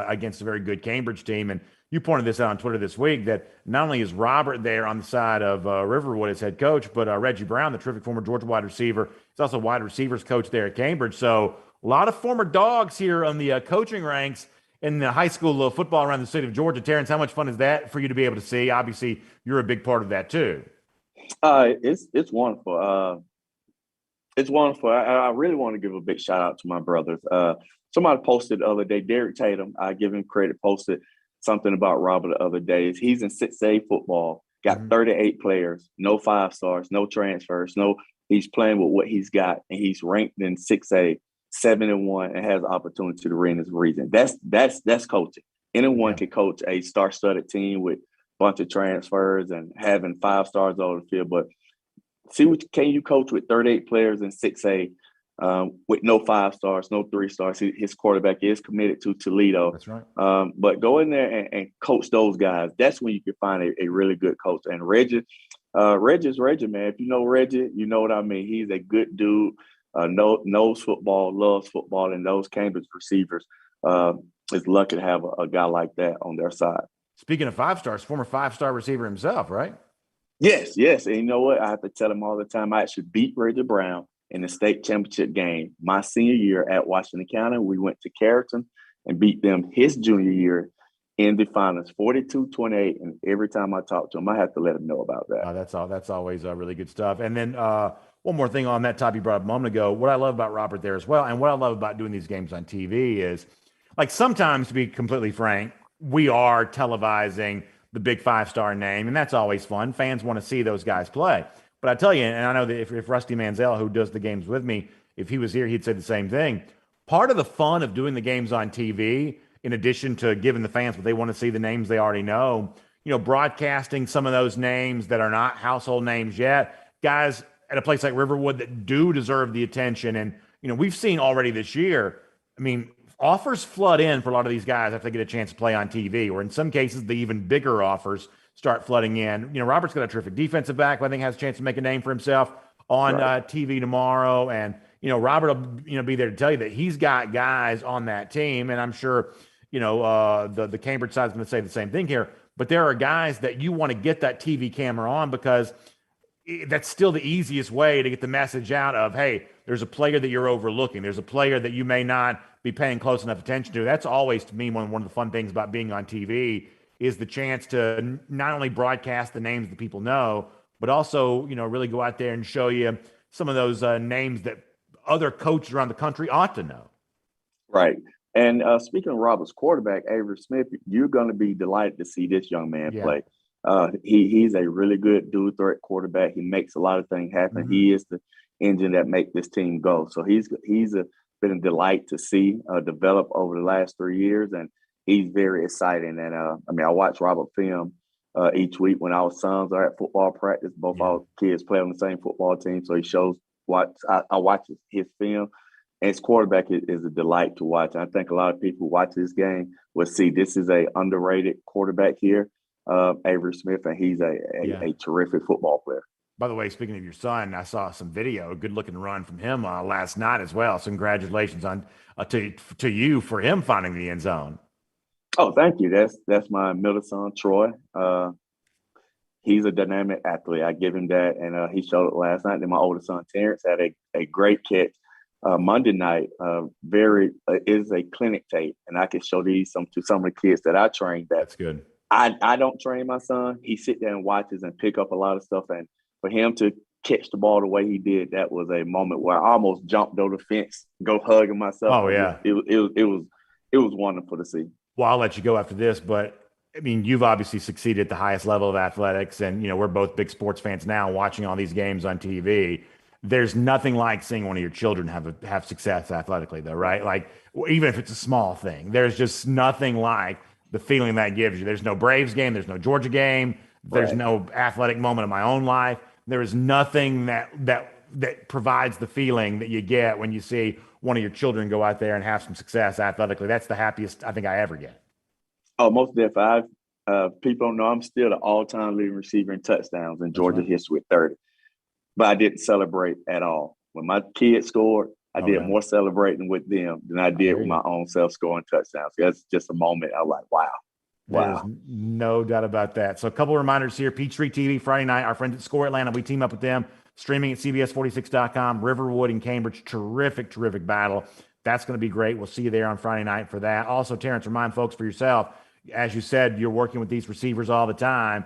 against a very good Cambridge team. And you pointed this out on Twitter this week, that not only is Robert there on the side of Riverwood as head coach, but Reggie Brown, the terrific former Georgia wide receiver, is also wide receivers coach there at Cambridge. So a lot of former dogs here on the coaching ranks in the high school football around the state of Georgia. Terrence, how much fun is that for you to be able to see? Obviously, you're a big part of that too. It's wonderful. It's wonderful. I really want to give a big shout out to my brothers. Somebody posted the other day, Derek Tatum, I give him credit, posted something about Robert the other day. He's in 6A football, got 38 players, no 5-stars, no transfers, he's playing with what he's got, and he's ranked in 6A, 7-1, and has the opportunity to win his region. That's coaching. Anyone can coach a star-studded team with a bunch of transfers and having 5-stars over the field, but can you coach with 38 players in 6A with no 5-stars, no 3-stars? His quarterback is committed to Toledo. That's right. But go in there and coach those guys. That's when you can find a really good coach. And Reggie's Reggie, man. If you know Reggie, you know what I mean. He's a good dude. Knows football, loves football, and those Cambridge receivers is lucky to have a guy like that on their side. Speaking of 5-stars, former 5-star receiver himself, right? Yes. And you know what? I have to tell him all the time, I actually beat Reggie Brown in the state championship game my senior year at Washington County. We went to Carrollton and beat them his junior year in the finals, 42-28. And every time I talk to him, I have to let him know about that. That's always really good stuff. And then one more thing on that topic you brought up a moment ago. What I love about Robert there as well, and what I love about doing these games on TV is, like, sometimes, to be completely frank, we are televising the big 5-star name, and that's always fun. Fans want to see those guys play. But I tell you, and I know that if Rusty Manziel, who does the games with me, if he was here, he'd say the same thing. Part of the fun of doing the games on TV, in addition to giving the fans what they want to see, the names they already know, broadcasting some of those names that are not household names yet, guys at a place like Riverwood that do deserve the attention. And, we've seen already this year, offers flood in for a lot of these guys after they get a chance to play on TV, or in some cases, the even bigger offers start flooding in. Robert's got a terrific defensive back who I think has a chance to make a name for himself on TV tomorrow. And, Robert will, be there to tell you that he's got guys on that team. And I'm sure, the Cambridge side is going to say the same thing here. But there are guys that you want to get that TV camera on, because that's still the easiest way to get the message out of, hey, there's a player that you're overlooking. There's a player that you may not be paying close enough attention to. That's always, to me, one of the fun things about being on TV is the chance to not only broadcast the names that people know, but also, really go out there and show you some of those names that other coaches around the country ought to know. Right. And speaking of Robert's quarterback, Avery Smith, you're going to be delighted to see this young man play. He's a really good dual threat quarterback. He makes a lot of things happen. He is the engine that makes this team go. So he's been a delight to see develop over the last 3 years, and he's very exciting. And I watched Robert film each week when our sons are at football practice. Both our kids play on the same football team, so he shows what I watch his film. And his quarterback is a delight to watch. I think a lot of people who watch this game will see this is a underrated quarterback here, Avery Smith, and he's a terrific football player. By the way, speaking of your son, I saw some video, a good-looking run from him last night as well. So congratulations on to you for him finding the end zone. Oh, thank you. That's my middle son, Troy. He's a dynamic athlete. I give him that, and he showed it last night. And my older son, Terrence, had a great catch Monday night. Is a clinic tape, and I can show these to some of the kids that I trained. That's good. I don't train my son. He sit there and watches and pick up a lot of stuff, and for him to catch the ball the way he did, that was a moment where I almost jumped over the fence, go hugging myself. Oh yeah, it was wonderful to see. Well, I'll let you go after this, but I mean, you've obviously succeeded at the highest level of athletics, and we're both big sports fans now, watching all these games on TV. There's nothing like seeing one of your children have success athletically, though, right? Like, even if it's a small thing, there's just nothing like the feeling that gives you. There's no Braves game, there's no Georgia game, there's no athletic moment in my own life. There is nothing that provides the feeling that you get when you see one of your children go out there and have some success athletically. That's the happiest I think I ever get. Oh, most definitely. People don't know I'm still the all-time leading receiver in touchdowns in Georgia history with 30. But I didn't celebrate at all. When my kids scored, I did more celebrating with them than I did with my own self scoring touchdowns. That's just a moment I was like, wow. There's no doubt about that. So a couple of reminders here. Peachtree TV, Friday night. Our friends at Score Atlanta, we team up with them. Streaming at CBS46.com. Riverwood in Cambridge. Terrific battle. That's going to be great. We'll see you there on Friday night for that. Also, Terrence, remind folks for yourself, as you said, you're working with these receivers all the time,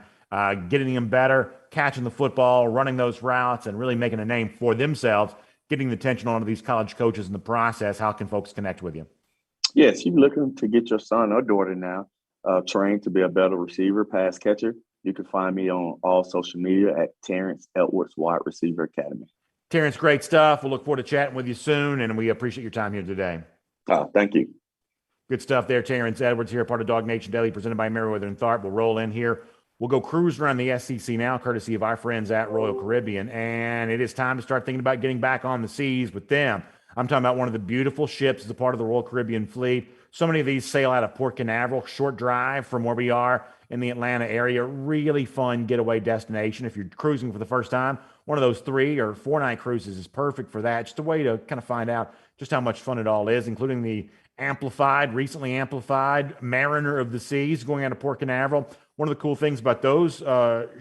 getting them better, catching the football, running those routes, and really making a name for themselves, getting the attention on these college coaches in the process. How can folks connect with you? Yes, you're looking to get your son or daughter now trained to be a better receiver, pass catcher. You can find me on all social media at Terrence Edwards Wide Receiver Academy. Terrence, great stuff. We'll look forward to chatting with you soon, and we appreciate your time here today. Thank you. Good stuff there. Terrence Edwards here, part of Dog Nation Daily, presented by Meriwether and Tharp. We'll roll in here. We'll go cruise around the SEC now, courtesy of our friends at Royal Caribbean, and it is time to start thinking about getting back on the seas with them. I'm talking about one of the beautiful ships as a part of the Royal Caribbean fleet. So many of these sail out of Port Canaveral, short drive from where we are in the Atlanta area. Really fun getaway destination. If you're cruising for the first time, one of those 3 or 4 night cruises is perfect for that. Just a way to kind of find out just how much fun it all is, including the recently amplified Mariner of the Seas going out of Port Canaveral. One of the cool things about those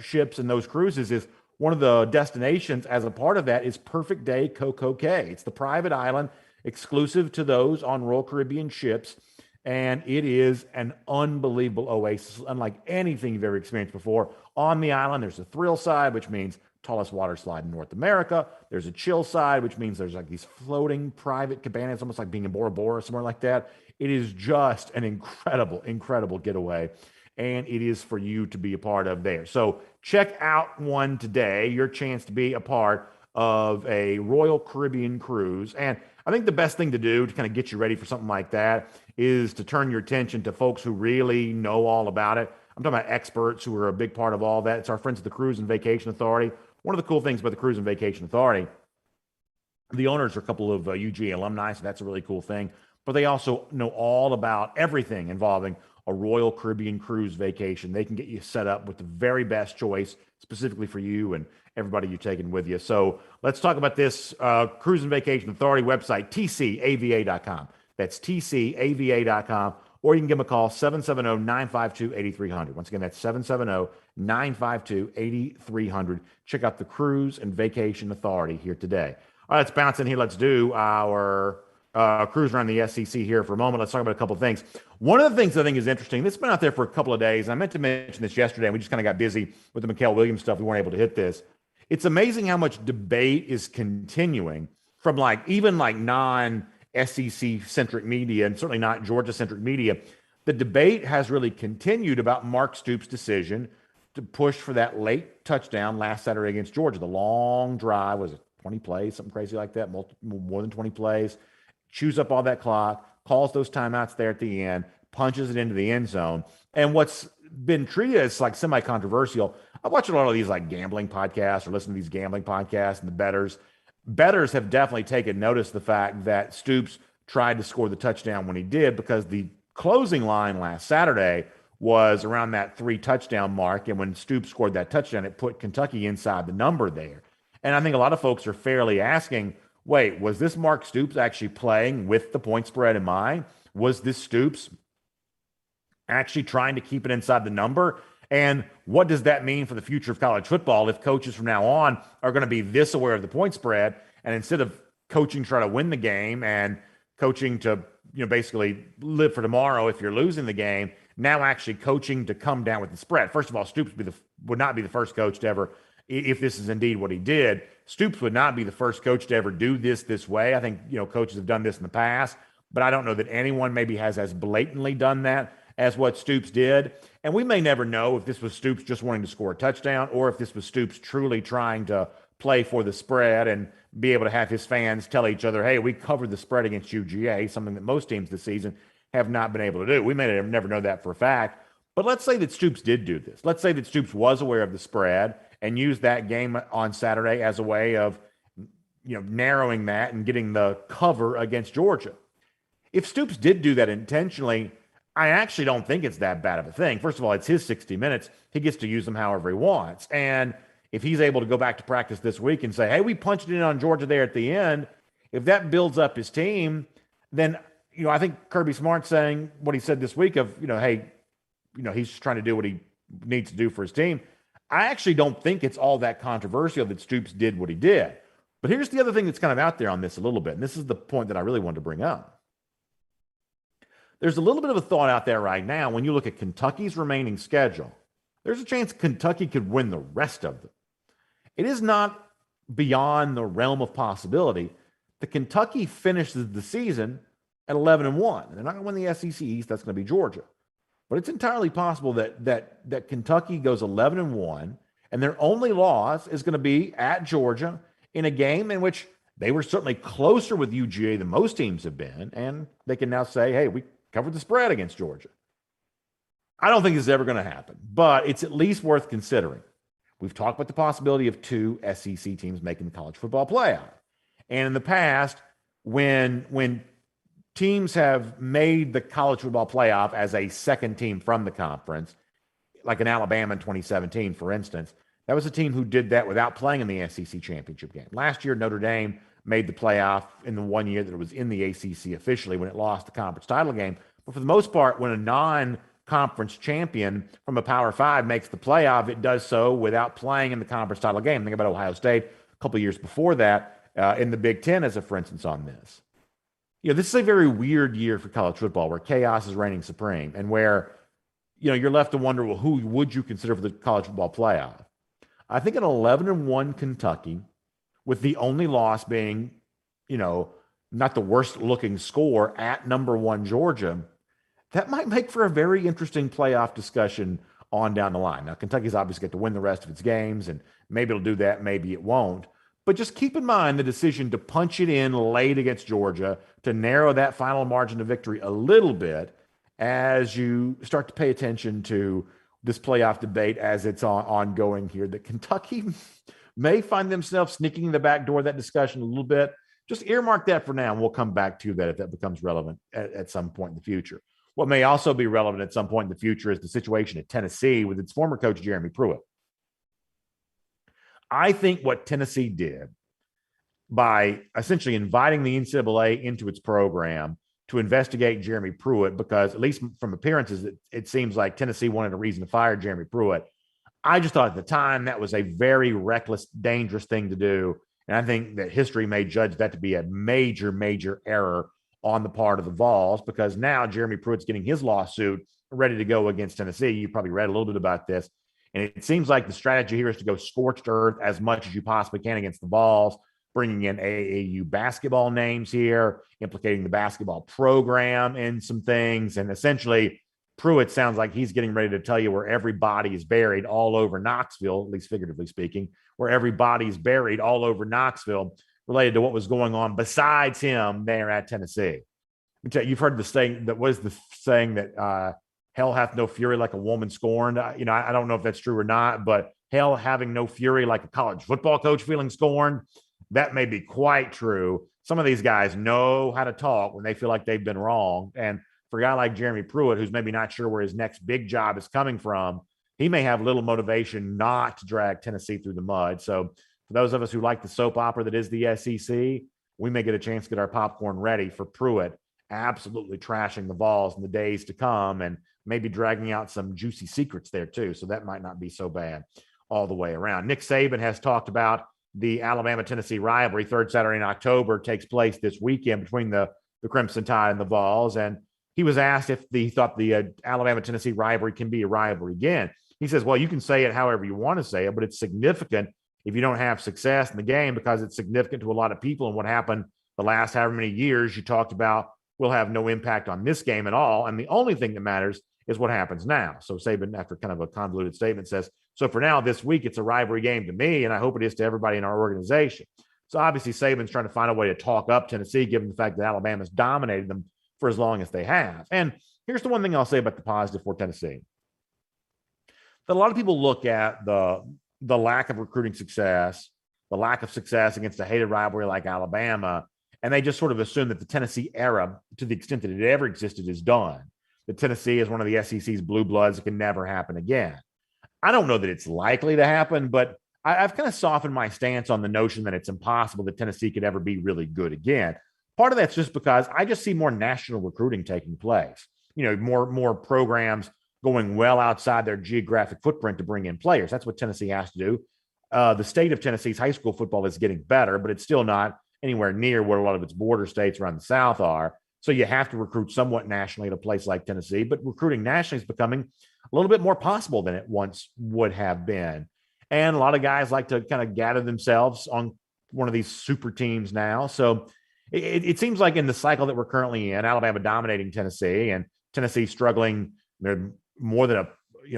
ships and those cruises is one of the destinations as a part of that is Perfect Day Coco Cay. It's the private island exclusive to those on Royal Caribbean ships, and it is an unbelievable oasis, unlike anything you've ever experienced before. On the island, there's a thrill side, which means tallest water slide in North America. There's a chill side, which means there's like these floating private cabanas, almost like being in Bora Bora or somewhere like that. It is just an incredible getaway, and it is for you to be a part of there. So check out one today, your chance to be a part of a Royal Caribbean cruise. And I think the best thing to do to kind of get you ready for something like that is to turn your attention to folks who really know all about it. I'm talking about experts who are a big part of all that. It's our friends at the Cruise and Vacation Authority. One of the cool things about the Cruise and Vacation Authority, the owners are a couple of UGA alumni, so that's a really cool thing. But they also know all about everything involving a Royal Caribbean cruise vacation. They can get you set up with the very best choice specifically for you and everybody you're taking with you. So let's talk about this Cruise and Vacation Authority website, tcava.com. That's tcava.com. Or you can give them a call, 770-952-8300. Once again, that's 770-952-8300. Check out the Cruise and Vacation Authority here today. All right, let's bounce in here. Let's do our cruise around the SEC here for a moment. Let's talk about a couple of things. One of the things I think is interesting, this has been out there for a couple of days. I meant to mention this yesterday, and we just kind of got busy with the Mykel Williams stuff. We weren't able to hit this. It's amazing how much debate is continuing from even non-SEC centric media, and certainly not Georgia centric media. The debate has really continued about Mark Stoops' decision to push for that late touchdown last Saturday against Georgia. The long drive, was it 20 plays, something crazy like that, more than 20 plays, chews up all that clock, calls those timeouts there at the end, punches it into the end zone. And what's been treated as like semi-controversial. I watch a lot of these like gambling podcasts or listen to these gambling podcasts, and the bettors have definitely taken notice of the fact that Stoops tried to score the touchdown when he did, because the closing line last Saturday was around that 3 touchdown mark. And when Stoops scored that touchdown, it put Kentucky inside the number there. And I think a lot of folks are fairly asking, wait, was this Mark Stoops actually playing with the point spread in mind? Was this Stoops actually trying to keep it inside the number? And what does that mean for the future of college football if coaches from now on are going to be this aware of the point spread, and instead of coaching to try to win the game and coaching to, basically live for tomorrow if you're losing the game, now actually coaching to come down with the spread? First of all, Stoops would not be the first coach to ever, if this is indeed what he did, Stoops would not be the first coach to ever do this way. I think, coaches have done this in the past, but I don't know that anyone maybe has as blatantly done that as what Stoops did. And we may never know if this was Stoops just wanting to score a touchdown, or if this was Stoops truly trying to play for the spread and be able to have his fans tell each other, hey, we covered the spread against UGA, something that most teams this season have not been able to do. We may never know that for a fact. But let's say that Stoops did do this. Let's say that Stoops was aware of the spread and used that game on Saturday as a way of, narrowing that and getting the cover against Georgia. If Stoops did do that intentionally, I actually don't think it's that bad of a thing. First of all, it's his 60 minutes. He gets to use them however he wants. And if he's able to go back to practice this week and say, hey, we punched it in on Georgia there at the end, if that builds up his team, then, I think Kirby Smart's saying what he said this week of, hey, he's just trying to do what he needs to do for his team. I actually don't think it's all that controversial that Stoops did what he did. But here's the other thing that's kind of out there on this a little bit, and this is the point that I really wanted to bring up. There's a little bit of a thought out there right now when you look at Kentucky's remaining schedule. There's a chance Kentucky could win the rest of them. It is not beyond the realm of possibility that Kentucky finishes the season at 11-1. They're not going to win the SEC East. That's going to be Georgia. But it's entirely possible that Kentucky goes 11-1, and their only loss is going to be at Georgia in a game in which they were certainly closer with UGA than most teams have been, and they can now say, hey, we covered the spread against Georgia. I don't think this is ever going to happen, but it's at least worth considering. We've talked about the possibility of 2 SEC teams making the college football playoff. And in the past, when teams have made the college football playoff as a second team from the conference, like in Alabama in 2017, for instance, that was a team who did that without playing in the SEC championship game. Last year, Notre Dame made the playoff in the one year that it was in the ACC officially when it lost the conference title game. But for the most part, when a non-conference champion from a Power 5 makes the playoff, it does so without playing in the conference title game. Think about Ohio State a couple of years before that in the Big Ten as a for instance on this. This is a very weird year for college football where chaos is reigning supreme and where, you're left to wonder, well, who would you consider for the college football playoff? I think an 11-1 Kentucky, with the only loss being, not the worst looking score at number 1 Georgia, that might make for a very interesting playoff discussion on down the line. Now, Kentucky's obviously got to win the rest of its games, and maybe it'll do that, maybe it won't. But just keep in mind the decision to punch it in late against Georgia to narrow that final margin of victory a little bit as you start to pay attention to this playoff debate as it's ongoing here, that Kentucky may find themselves sneaking in the back door of that discussion a little bit. Just earmark that for now, and we'll come back to that if that becomes relevant at some point in the future. What may also be relevant at some point in the future is the situation at Tennessee with its former coach, Jeremy Pruitt. I think what Tennessee did by essentially inviting the NCAA into its program to investigate Jeremy Pruitt, because at least from appearances, it seems like Tennessee wanted a reason to fire Jeremy Pruitt. I just thought at the time that was a very reckless, dangerous thing to do. And I think that history may judge that to be a major, major error on the part of the Vols, because now Jeremy Pruitt's getting his lawsuit ready to go against Tennessee. You probably read a little bit about this. And it seems like the strategy here is to go scorched earth as much as you possibly can against the Vols, bringing in AAU basketball names here, implicating the basketball program in some things. And essentially, Pruitt sounds like he's getting ready to tell you where every body is buried all over Knoxville, at least figuratively speaking, where every body is buried all over Knoxville related to what was going on besides him there at Tennessee. You've heard the saying that was the saying that hell hath no fury like a woman scorned. I don't know if that's true or not, but hell having no fury like a college football coach feeling scorned, that may be quite true. Some of these guys know how to talk when they feel like they've been wrong. And for a guy like Jeremy Pruitt, who's maybe not sure where his next big job is coming from, he may have little motivation not to drag Tennessee through the mud. So for those of us who like the soap opera that is the SEC, we may get a chance to get our popcorn ready for Pruitt absolutely trashing the Vols in the days to come and maybe dragging out some juicy secrets there too. So that might not be so bad all the way around. Nick Saban has talked about the Alabama-Tennessee rivalry. Third Saturday in October takes place this weekend between the Crimson Tide and the Vols. And he was asked if he thought the Alabama-Tennessee rivalry can be a rivalry again. He says, well, you can say it however you want to say it, but it's significant if you don't have success in the game because it's significant to a lot of people. And what happened the last however many years you talked about will have no impact on this game at all. And the only thing that matters is what happens now. So Saban, after kind of a convoluted statement, says, so for now, this week, it's a rivalry game to me, and I hope it is to everybody in our organization. So obviously, Saban's trying to find a way to talk up Tennessee, given the fact that Alabama's dominated them for as long as they have. And here's the one thing I'll say about the positive for Tennessee. That a lot of people look at the lack of recruiting success, the lack of success against a hated rivalry like Alabama, and they just sort of assume that the Tennessee era, to the extent that it ever existed, is done. That Tennessee is one of the SEC's blue bloods. It can never happen again. I don't know that it's likely to happen, but I've kind of softened my stance on the notion that it's impossible that Tennessee could ever be really good again. Part of that's just because I just see more national recruiting taking place. More programs going well outside their geographic footprint to bring in players. That's what Tennessee has to do. The state of Tennessee's high school football is getting better, but it's still not anywhere near where a lot of its border states around the South are. So you have to recruit somewhat nationally at a place like Tennessee, but recruiting nationally is becoming a little bit more possible than it once would have been. And a lot of guys like to kind of gather themselves on one of these super teams now. So it seems like in the cycle that we're currently in, Alabama dominating Tennessee and Tennessee struggling. They're more than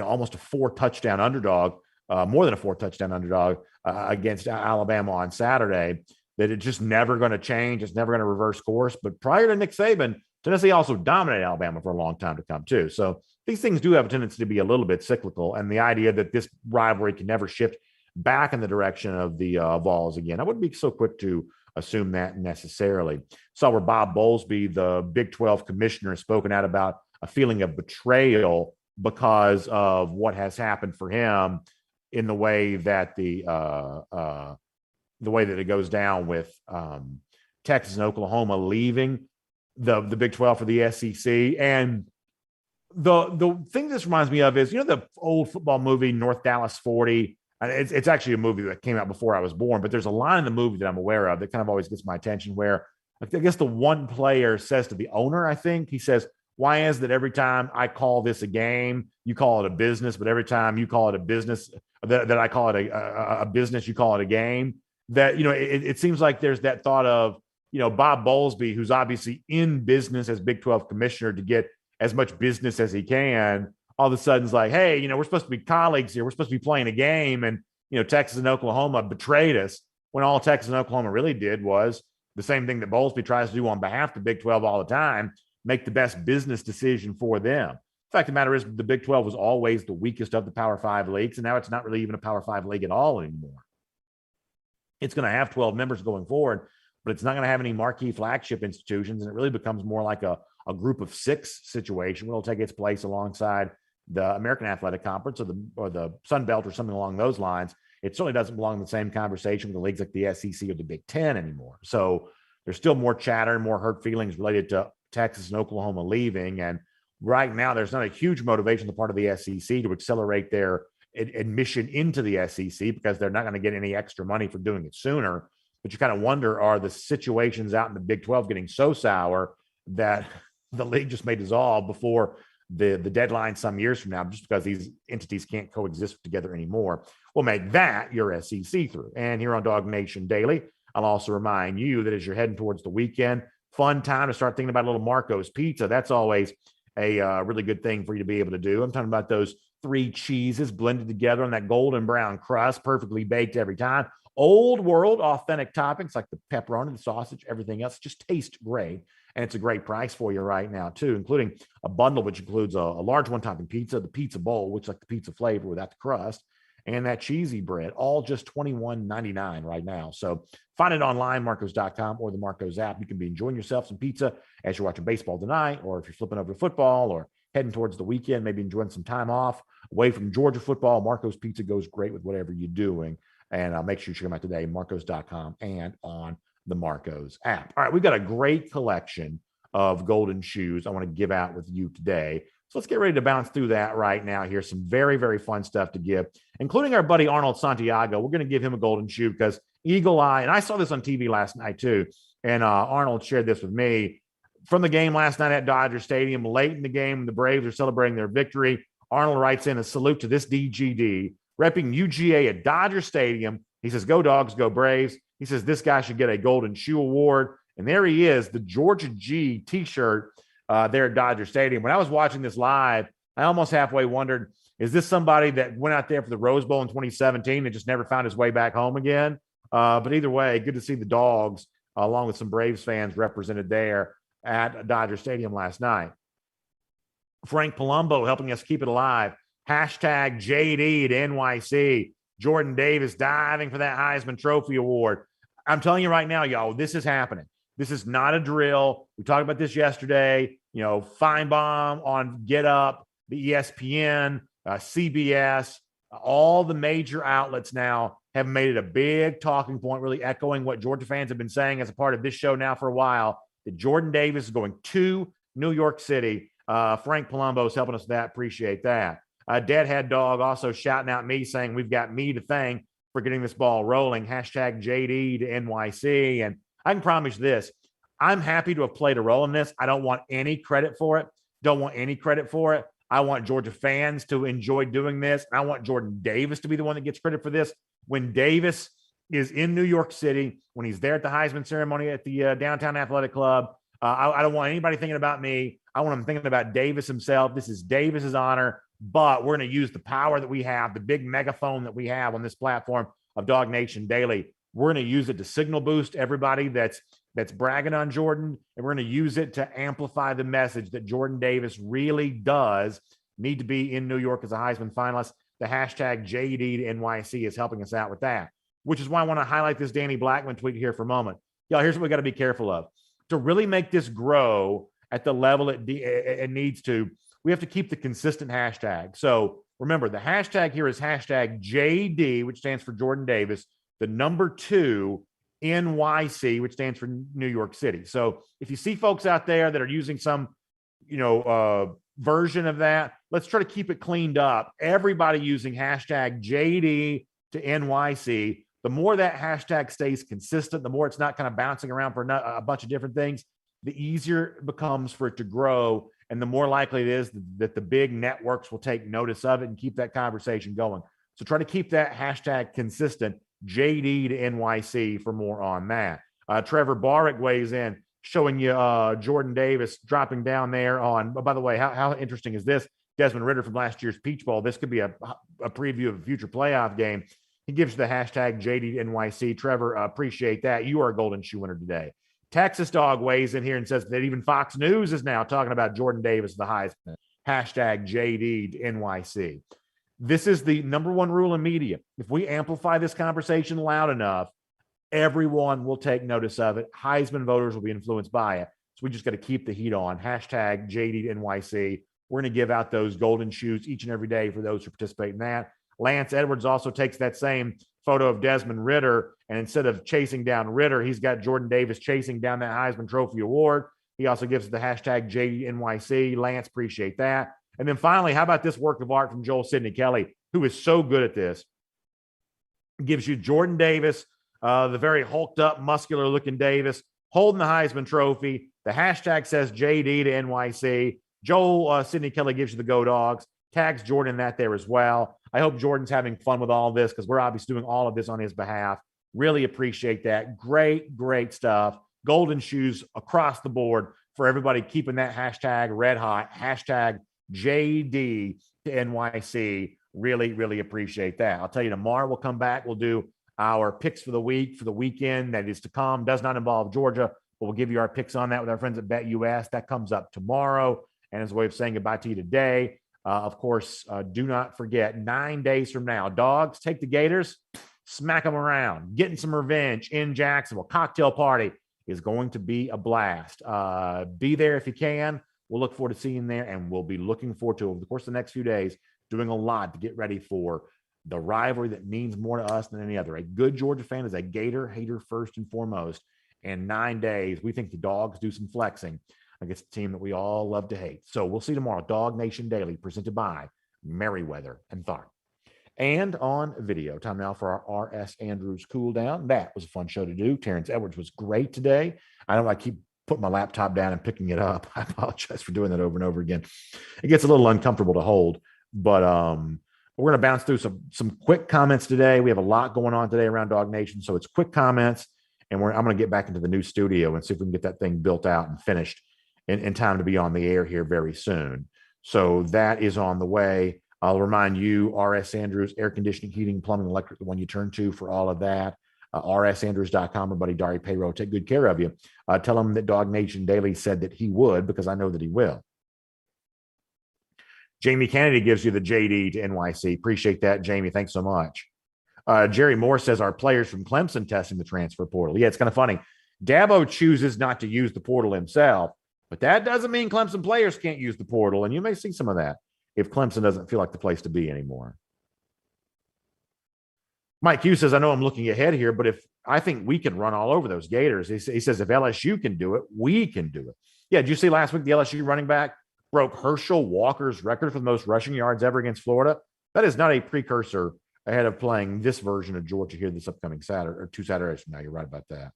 almost a 4-touchdown underdog, more than a 4-touchdown underdog against Alabama on Saturday. That it's just never going to change. It's never going to reverse course. But prior to Nick Saban, Tennessee also dominated Alabama for a long time to come too. So these things do have a tendency to be a little bit cyclical. And the idea that this rivalry can never shift back in the direction of the Vols again, I wouldn't be so quick to assume that necessarily. Saw where Bob Bowlesby, the Big 12 commissioner, has spoken out about a feeling of betrayal because of what has happened for him in the way that the way that it goes down with Texas and Oklahoma leaving the Big 12 for the SEC. And the thing this reminds me of is, the old football movie North Dallas 40. It's actually a movie that came out before I was born, but there's a line in the movie that I'm aware of that kind of always gets my attention where I guess the one player says to the owner, I think, he says, why is that every time I call this a game, you call it a business, but every time you call it a business, that I call it a business, you call it a game? That, it seems like there's that thought of, Bob Bowlesby, who's obviously in business as Big 12 commissioner to get as much business as he can, all of a sudden is like, hey, we're supposed to be colleagues here. We're supposed to be playing a game. And, Texas and Oklahoma betrayed us when all Texas and Oklahoma really did was the same thing that Bowlesby tries to do on behalf of the Big 12 all the time, make the best business decision for them. The fact of the matter is the Big 12 was always the weakest of the Power 5 leagues, and now it's not really even a Power 5 league at all anymore. It's going to have 12 members going forward, but it's not going to have any marquee flagship institutions, and it really becomes more like a group of 6 situation where it'll take its place alongside the American Athletic Conference or the Sun Belt or something along those lines. It certainly doesn't belong in the same conversation with the leagues like the SEC or the Big Ten anymore. So there's still more chatter, more hurt feelings related to Texas and Oklahoma leaving. And right now, there's not a huge motivation on the part of the SEC to accelerate their admission into the SEC because they're not going to get any extra money for doing it sooner. But you kind of wonder, are the situations out in the Big 12 getting so sour that the league just may dissolve before the deadline some years from now, just because these entities can't coexist together anymore? We'll make that your SEC through. And here on Dog Nation Daily, I'll also remind you that as you're heading towards the weekend, fun time to start thinking about a little Marco's Pizza. That's always a really good thing for you to be able to do. I'm talking about those 3 cheeses blended together on that golden brown crust, perfectly baked every time. Old world, authentic toppings like the pepperoni, the sausage, everything else just tastes great. And it's a great price for you right now, too, including a bundle which includes a large one-topping pizza, the pizza bowl, which is like the pizza flavor without the crust, and that cheesy bread, all just $21.99 right now. So find it online, Marcos.com or the Marcos app. You can be enjoying yourself some pizza as you're watching baseball tonight, or if you're flipping over to football or heading towards the weekend, maybe enjoying some time off away from Georgia football. Marcos Pizza goes great with whatever you're doing. And make sure you check them out today, Marcos.com and on the Marcos app. All right, we've got a great collection of golden shoes I want to give out with you today. So let's get ready to bounce through that right now. Here's some very, very fun stuff to give, including our buddy Arnold Santiago. We're going to give him a golden shoe because Eagle Eye, and I saw this on TV last night too, and Arnold shared this with me. From the game last night at Dodger Stadium, late in the game, the Braves are celebrating their victory. Arnold writes in a salute to this DGD, repping UGA at Dodger Stadium. He says, "Go Dogs, go Braves." He says this guy should get a Golden Shoe Award. And there he is, the Georgia G t-shirt there at Dodger Stadium. When I was watching this live, I almost halfway wondered, is this somebody that went out there for the Rose Bowl in 2017 and just never found his way back home again? But either way, good to see the Dogs, along with some Braves fans represented there at Dodger Stadium last night. Frank Palumbo helping us keep it alive. Hashtag JD to NYC. Jordan Davis diving for that Heisman Trophy Award. I'm telling you right now, y'all, this is happening. This is not a drill. We talked about this yesterday. You know, Feinbaum on Get Up, the ESPN, CBS, all the major outlets now have made it a big talking point, really echoing what Georgia fans have been saying as a part of this show now for a while, that Jordan Davis is going to New York City. Frank Palumbo is helping us with that. Appreciate that. Deadhead Dog also shouting out me, saying we've got me to thank for getting this ball rolling. Hashtag JD to NYC. And I can promise you this. I'm happy to have played a role in this. I don't want any credit for it. Don't want any credit for it. I want Georgia fans to enjoy doing this. I want Jordan Davis to be the one that gets credit for this. When Davis is in New York City, when he's there at the Heisman ceremony at the Downtown Athletic Club, I don't want anybody thinking about me. I want him thinking about Davis himself. This is Davis's honor. But we're going to use the power that we have, the big megaphone that we have on this platform of Dog Nation Daily. We're going to use it to signal boost everybody that's bragging on Jordan, and we're going to use it to amplify the message that Jordan Davis really does need to be in New York as a Heisman finalist. The hashtag JD to NYC is helping us out with that, which is why I want to highlight this Danny Blackman tweet here for a moment. Y'all, here's what we got to be careful of. To really make this grow at the level it needs to, we have to keep the consistent hashtag. So remember, the hashtag here is hashtag JD, which stands for Jordan Davis, the number 2 NYC, which stands for New York City. So if you see folks out there that are using some, version of that, let's try to keep it cleaned up. Everybody using hashtag JD to NYC. The more that hashtag stays consistent, the more it's not kind of bouncing around for a bunch of different things, the easier it becomes for it to grow. And the more likely it is that the big networks will take notice of it and keep that conversation going. So try to keep that hashtag consistent, JD to NYC, for more on that. Trevor Barrick weighs in, showing you Jordan Davis dropping down there on, by the way, how interesting is this? Desmond Ridder from last year's Peach Bowl. This could be a preview of a future playoff game. He gives you the hashtag JD to NYC. Trevor, appreciate that. You are a golden shoe winner today. Texas Dog weighs in here and says that even Fox News is now talking about Jordan Davis, the Heisman. Hashtag JD to NYC. This is the number one rule in media. If we amplify this conversation loud enough, everyone will take notice of it. Heisman voters will be influenced by it. So we just got to keep the heat on. Hashtag JD to NYC. We're going to give out those golden shoes each and every day for those who participate in that. Lance Edwards also takes that same photo of Desmond Ridder, and instead of chasing down Ridder, he's got Jordan Davis chasing down that Heisman Trophy Award. He also gives the hashtag JDNYC. Lance, appreciate that. And then finally, how about this work of art from Joel Sidney Kelly, who is so good at this? Gives you Jordan Davis, the very hulked up, muscular looking Davis, holding the Heisman Trophy. The hashtag says JD to NYC. Joel Sidney Kelly gives you the Go Dogs, tags Jordan in that there as well. I hope Jordan's having fun with all this because we're obviously doing all of this on his behalf. Really appreciate that. Great, great stuff. Golden shoes across the board for everybody keeping that hashtag red hot. Hashtag JD to NYC. Really, really appreciate that. I'll tell you, tomorrow we'll come back. We'll do our picks for the week, for the weekend that is to come. Does not involve Georgia, but we'll give you our picks on that with our friends at BetUS. That comes up tomorrow. And as a way of saying goodbye to you today, of course, do not forget 9 days from now, Dogs take the Gators, smack them around, getting some revenge in Jacksonville. Cocktail party is going to be a blast. Be there if you can. We'll look forward to seeing you there, and we'll be looking forward to, over the course of the next few days, doing a lot to get ready for the rivalry that means more to us than any other. A good Georgia fan is a Gator hater first and foremost. And 9 days, we think the Dogs do some flexing against a team that we all love to hate. So we'll see you tomorrow. Dog Nation Daily, presented by Merriweather and Tharp. And on video, time now for our R.S. Andrews cool down. That was a fun show to do. Terrence Edwards was great today. I know I keep putting my laptop down and picking it up. I apologize for doing that over and over again. It gets a little uncomfortable to hold, but we're going to bounce through some quick comments today. We have a lot going on today around Dog Nation, so it's quick comments, and I'm going to get back into the new studio and see if we can get that thing built out and finished in time to be on the air here very soon. So that is on the way. I'll remind you, R.S. Andrews, air conditioning, heating, plumbing, electric, the one you turn to for all of that. rsandrews.com. Our buddy Dari Payroll, take good care of you. Tell him that Dog Nation Daily said that he would, because I know that he will. Jamie Kennedy gives you the JD to NYC. Appreciate that, Jamie. Thanks so much. Jerry Moore says our players from Clemson testing the transfer portal. Yeah, it's kind of funny. Dabo chooses not to use the portal himself, but that doesn't mean Clemson players can't use the portal, and you may see some of that if Clemson doesn't feel like the place to be anymore. Mike Hughes says, I know I'm looking ahead here, but if I think we can run all over those Gators. He says, if LSU can do it, we can do it. Yeah, did you see last week the LSU running back broke Herschel Walker's record for the most rushing yards ever against Florida? That is not a precursor ahead of playing this version of Georgia here this upcoming Saturday, or 2 Saturdays from now. You're right about that.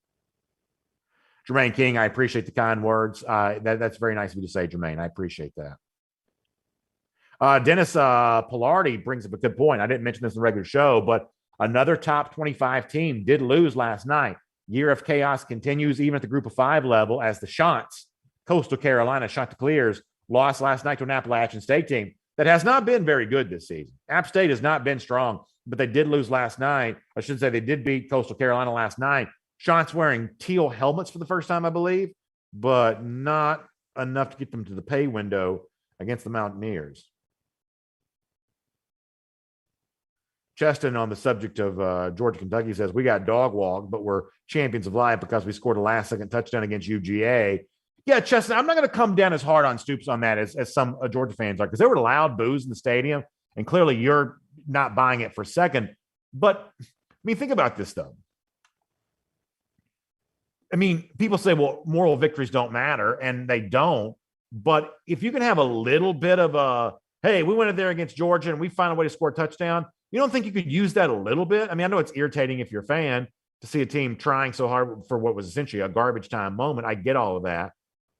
Jermaine King, I appreciate the kind words. That's very nice of you to say, Jermaine. I appreciate that. Dennis Pilardi brings up a good point. I didn't mention this in the regular show, but another top 25 team did lose last night. Year of chaos continues even at the group of 5 level as the Chants, Coastal Carolina Chanticleers, lost last night to an Appalachian State team that has not been very good this season. App State has not been strong, but they did lose last night. I should say they did beat Coastal Carolina last night. Chants wearing teal helmets for the first time, I believe, but not enough to get them to the pay window against the Mountaineers. Cheston, on the subject of Georgia, Kentucky, says, we got dog walked, but we're champions of life because we scored a last-second touchdown against UGA. Yeah, Cheston, I'm not going to come down as hard on Stoops on that as some Georgia fans are, because there were loud boos in the stadium, and clearly you're not buying it for a second. But, I mean, think about this, though. I mean, people say, well, moral victories don't matter, and they don't. But if you can have a little bit of a, hey, we went in there against Georgia and we found a way to score a touchdown, you don't think you could use that a little bit? I mean, I know it's irritating if you're a fan to see a team trying so hard for what was essentially a garbage time moment. I get all of that.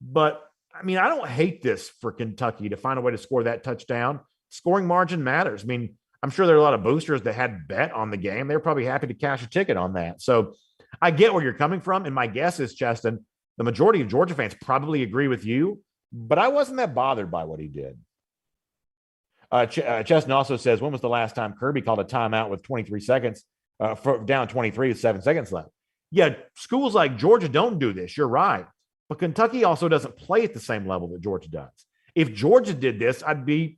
But, I mean, I don't hate this for Kentucky to find a way to score that touchdown. Scoring margin matters. I mean, I'm sure there are a lot of boosters that had bet on the game. They're probably happy to cash a ticket on that. So I get where you're coming from. And my guess is, Cheston, the majority of Georgia fans probably agree with you, but I wasn't that bothered by what he did. Cheston also says, when was the last time Kirby called a timeout with 23 seconds, down 23 with 7 seconds left? Yeah, schools like Georgia don't do this. You're right. But Kentucky also doesn't play at the same level that Georgia does. If Georgia did this, I'd be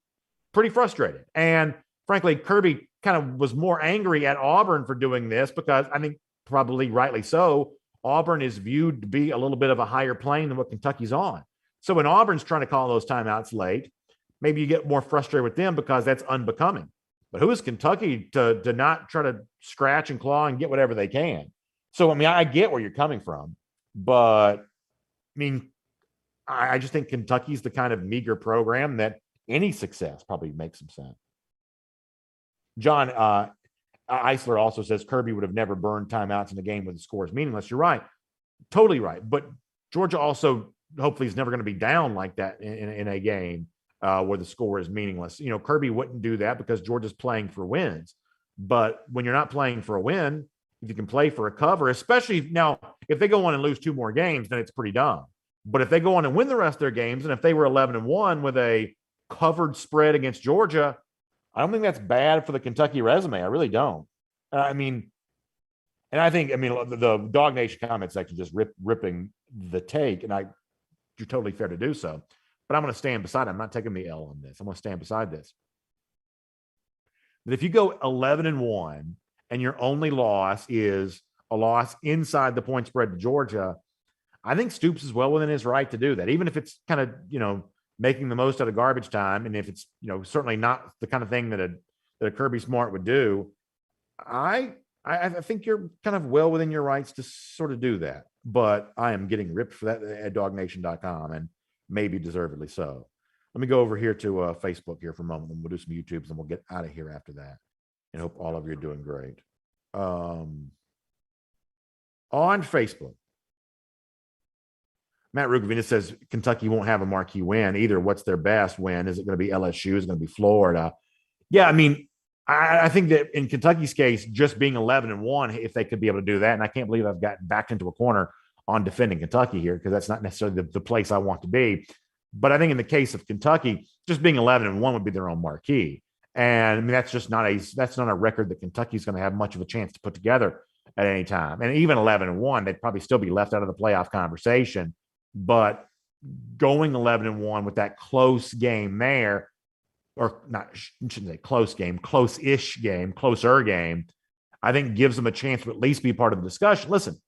pretty frustrated. And frankly, Kirby kind of was more angry at Auburn for doing this because I think probably rightly so, Auburn is viewed to be a little bit of a higher plane than what Kentucky's on. So when Auburn's trying to call those timeouts late, maybe you get more frustrated with them because that's unbecoming. But who is Kentucky to not try to scratch and claw and get whatever they can? So, I mean, I get where you're coming from, but I mean, I just think Kentucky's the kind of meager program that any success probably makes some sense. John Eisler also says Kirby would have never burned timeouts in a game where the score is meaningless. You're right. Totally right. But Georgia also hopefully is never going to be down like that in a game where the score is meaningless. You know, Kirby wouldn't do that because Georgia's playing for wins. But when you're not playing for a win, if you can play for a cover, especially now, if they go on and lose 2 more games, then it's pretty dumb. But if they go on and win the rest of their games, and if they were 11-1 with a covered spread against Georgia, I don't think that's bad for the Kentucky resume. I really don't. I mean, And I think, I mean, the Dog Nation comment section just ripping the take, and you're totally fair to do so. But I'm going to stand beside it. I'm not taking the L on this. I'm going to stand beside this. That if you go 11-1 and your only loss is a loss inside the point spread to Georgia, I think Stoops is well within his right to do that, even if it's kind of, making the most out of garbage time. And if it's, certainly not the kind of thing that a Kirby Smart would do. I think you're kind of well within your rights to sort of do that, but I am getting ripped for that at dognation.com, and maybe deservedly so. Let me go over here to Facebook here for a moment, and we'll do some YouTubes, and we'll get out of here after that. And hope all of you are doing great. On Facebook, Matt Rukavina says Kentucky won't have a marquee win either. What's their best win? Is it going to be LSU? Is it going to be Florida? Yeah, I mean, I think that in Kentucky's case, just being 11-1, if they could be able to do that, and I can't believe I've gotten backed into a corner on defending Kentucky here, because that's not necessarily the place I want to be. But I think in the case of Kentucky, just being 11-1 would be their own marquee. And I mean, that's not a record that Kentucky's going to have much of a chance to put together at any time. And even 11-1, they'd probably still be left out of the playoff conversation. But going 11-1 with that close game there, or not, I shouldn't say close game, close-ish game, closer game, I think gives them a chance to at least be part of the discussion. Listen,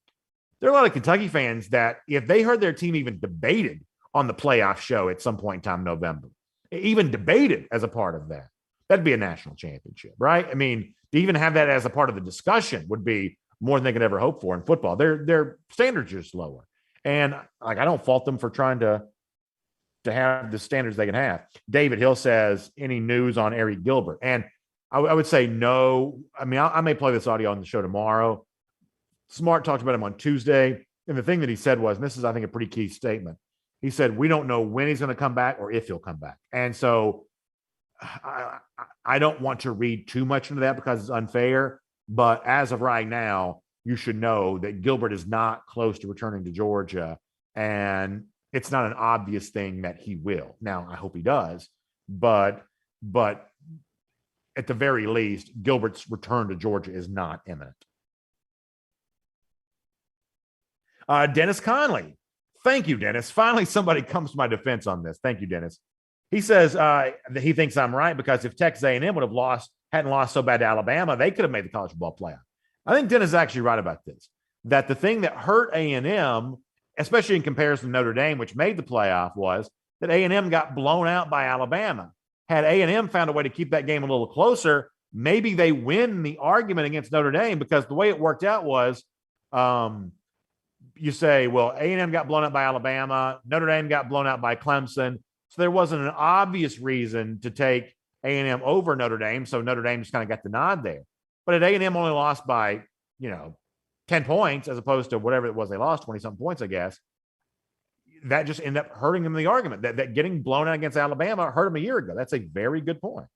there are a lot of Kentucky fans that if they heard their team even debated on the playoff show at some point in time in November, even debated as a part of that, that'd be a national championship, right? I mean, to even have that as a part of the discussion would be more than they could ever hope for in football. Their standards are just lower. And I don't fault them for trying to have the standards they can have. David Hill says, any news on Eric Gilbert? And I would say no. I mean, I may play this audio on the show tomorrow. Smart talked about him on Tuesday. And the thing that he said was, and this is, I think, a pretty key statement. He said, we don't know when he's going to come back or if he'll come back. And so I don't want to read too much into that because it's unfair. But as of right now, you should know that Gilbert is not close to returning to Georgia, and it's not an obvious thing that he will. Now, I hope he does, but at the very least, Gilbert's return to Georgia is not imminent. Dennis Conley. Thank you, Dennis. Finally, somebody comes to my defense on this. Thank you, Dennis. He says that he thinks I'm right because if Texas A&M hadn't lost so bad to Alabama, they could have made the college football playoff. I think Dennis is actually right about this, that the thing that hurt A&M, especially in comparison to Notre Dame, which made the playoff, was that A&M got blown out by Alabama. Had A&M found a way to keep that game a little closer, maybe they win the argument against Notre Dame, because the way it worked out was you say, well, A&M got blown out by Alabama, Notre Dame got blown out by Clemson, so there wasn't an obvious reason to take A&M over Notre Dame, so Notre Dame just kind of got the nod there. But at A&M only lost by, 10 points as opposed to whatever it was they lost, 20-something points, I guess. That just ended up hurting them in the argument. That getting blown out against Alabama hurt them a year ago. That's a very good point.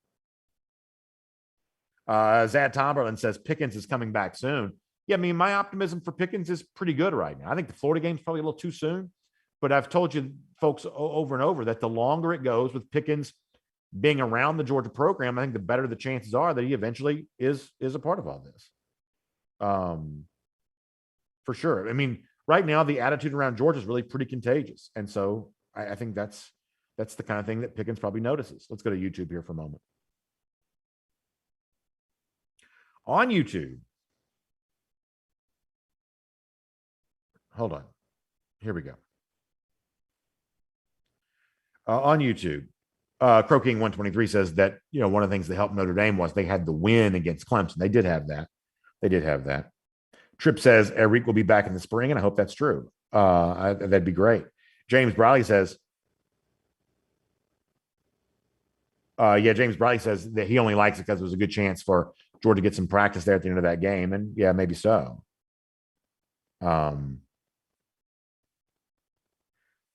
Zad Tomberlin says Pickens is coming back soon. Yeah, I mean, my optimism for Pickens is pretty good right now. I think the Florida game's probably a little too soon. But I've told you folks over and over that the longer it goes with Pickens being around the Georgia program, I think the better the chances are that he eventually is a part of all this. For sure. I mean, right now the attitude around Georgia is really pretty contagious. And so I think that's the kind of thing that Pickens probably notices. Let's go to YouTube here for a moment. On YouTube. Hold on. Here we go. On YouTube, Crow King 123 says that, one of the things that helped Notre Dame was they had the win against Clemson. They did have that. Tripp says Eric will be back in the spring, and I hope that's true. That'd be great. James Briley says, James Briley says that he only likes it because it was a good chance for Georgia to get some practice there at the end of that game. And yeah, maybe so.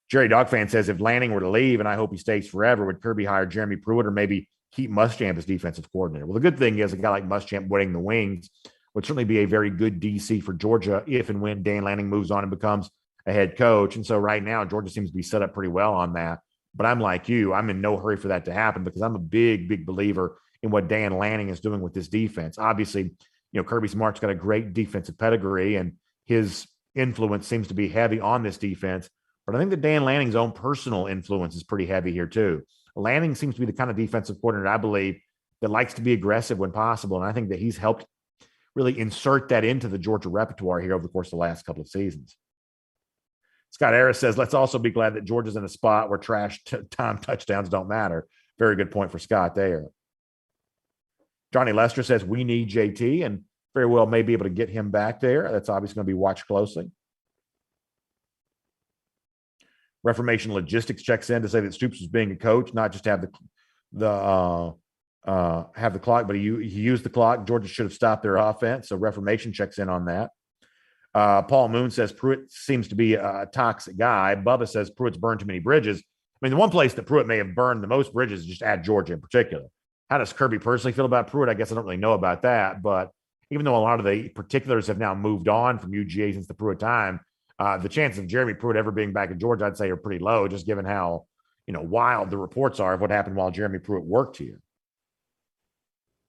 Jerry Dogfan says if Lanning were to leave, and I hope he stays forever, would Kirby hire Jeremy Pruitt or maybe keep Muschamp as defensive coordinator? Well, the good thing is a guy like Muschamp wetting the wings would certainly be a very good DC for Georgia if and when Dan Lanning moves on and becomes a head coach. And so right now, Georgia seems to be set up pretty well on that. But I'm like you, I'm in no hurry for that to happen because I'm a big, big believer in what Dan Lanning is doing with this defense. Obviously, Kirby Smart's got a great defensive pedigree, and his influence seems to be heavy on this defense. But I think that Dan Lanning's own personal influence is pretty heavy here too. Lanning seems to be the kind of defensive coordinator, I believe, that likes to be aggressive when possible. And I think that he's helped really insert that into the Georgia repertoire here over the course of the last couple of seasons. Scott Harris says, let's also be glad that Georgia's in a spot where time touchdowns don't matter. Very good point for Scott there. Johnny Lester says, we need JT, and very well may be able to get him back there. That's obviously going to be watched closely. Reformation Logistics checks in to say that Stoops was being a coach, not just have the clock, but he used the clock. Georgia should have stopped their offense. So Reformation checks in on that. Paul Moon says Pruitt seems to be a toxic guy. Bubba says Pruitt's burned too many bridges. I mean, the one place that Pruitt may have burned the most bridges is just at Georgia in particular. How does Kirby personally feel about Pruitt? I guess I don't really know about that. But even though a lot of the particulars have now moved on from UGA since the Pruitt time, the chances of Jeremy Pruitt ever being back in Georgia, I'd say, are pretty low, just given how wild the reports are of what happened while Jeremy Pruitt worked here.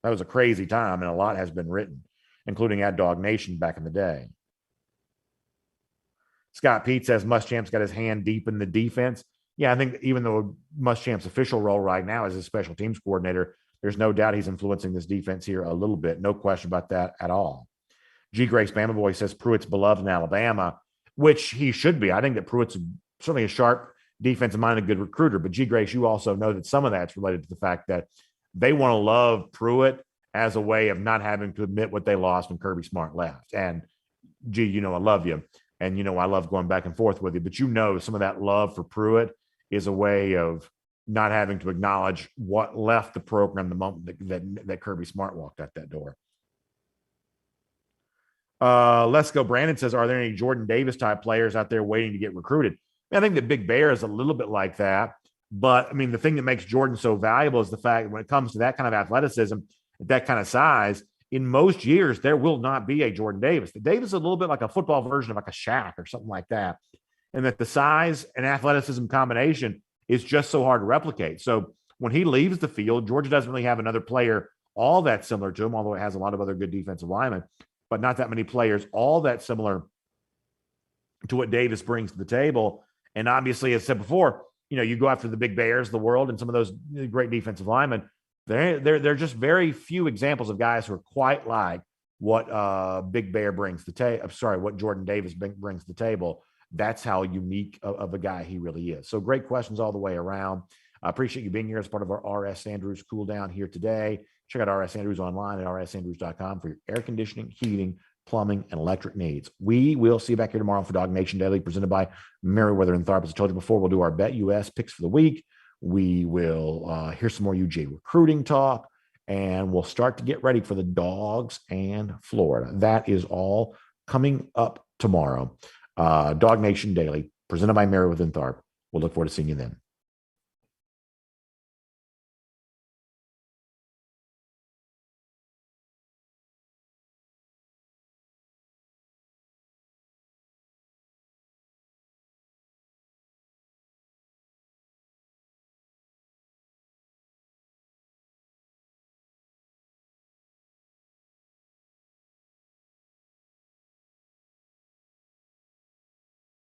That was a crazy time, and a lot has been written, including at Dog Nation back in the day. Scott Pete says Muschamp's got his hand deep in the defense. Yeah, I think even though Muschamp's official role right now is a special teams coordinator, there's no doubt he's influencing this defense here a little bit. No question about that at all. G. Grace Bama Boy says Pruitt's beloved in Alabama, which he should be. I think that Pruitt's certainly a sharp defensive minded, good recruiter. But G. Grace, you also know that some of that's related to the fact that they want to love Pruitt as a way of not having to admit what they lost when Kirby Smart left. And G, I love you. And, I love going back and forth with you. But some of that love for Pruitt is a way of not having to acknowledge what left the program the moment that Kirby Smart walked out that door. Let's go. Brandon says, are there any Jordan Davis type players out there waiting to get recruited? I think that Big Bear is a little bit like that. But, the thing that makes Jordan so valuable is the fact that when it comes to that kind of athleticism, that kind of size, in most years, there will not be a Jordan Davis. The Davis is a little bit like a football version of like a Shaq or something like that. And that the size and athleticism combination is just so hard to replicate. So when he leaves the field, Georgia doesn't really have another player all that similar to him, although it has a lot of other good defensive linemen, but not that many players all that similar to what Davis brings to the table. And obviously, as I said before, you go after the Big Bears of the world and some of those great defensive linemen. They're just very few examples of guys who are quite like what Big Bear brings to the table. What Jordan Davis brings to the table. That's how unique of a guy he really is. So great questions all the way around. I appreciate you being here as part of our RS Andrews cool down here today. Check out RS Andrews online at rsandrews.com for your air conditioning, heating, plumbing, and electric needs. We will see you back here tomorrow for Dog Nation Daily, presented by Meriwether and Tharp. As I told you before, we'll do our Bet US picks for the week. We will hear some more UGA recruiting talk, and we'll start to get ready for the Dogs and Florida. That is all coming up tomorrow. Dog Nation Daily, presented by Meriwether and Tharp. We'll look forward to seeing you then.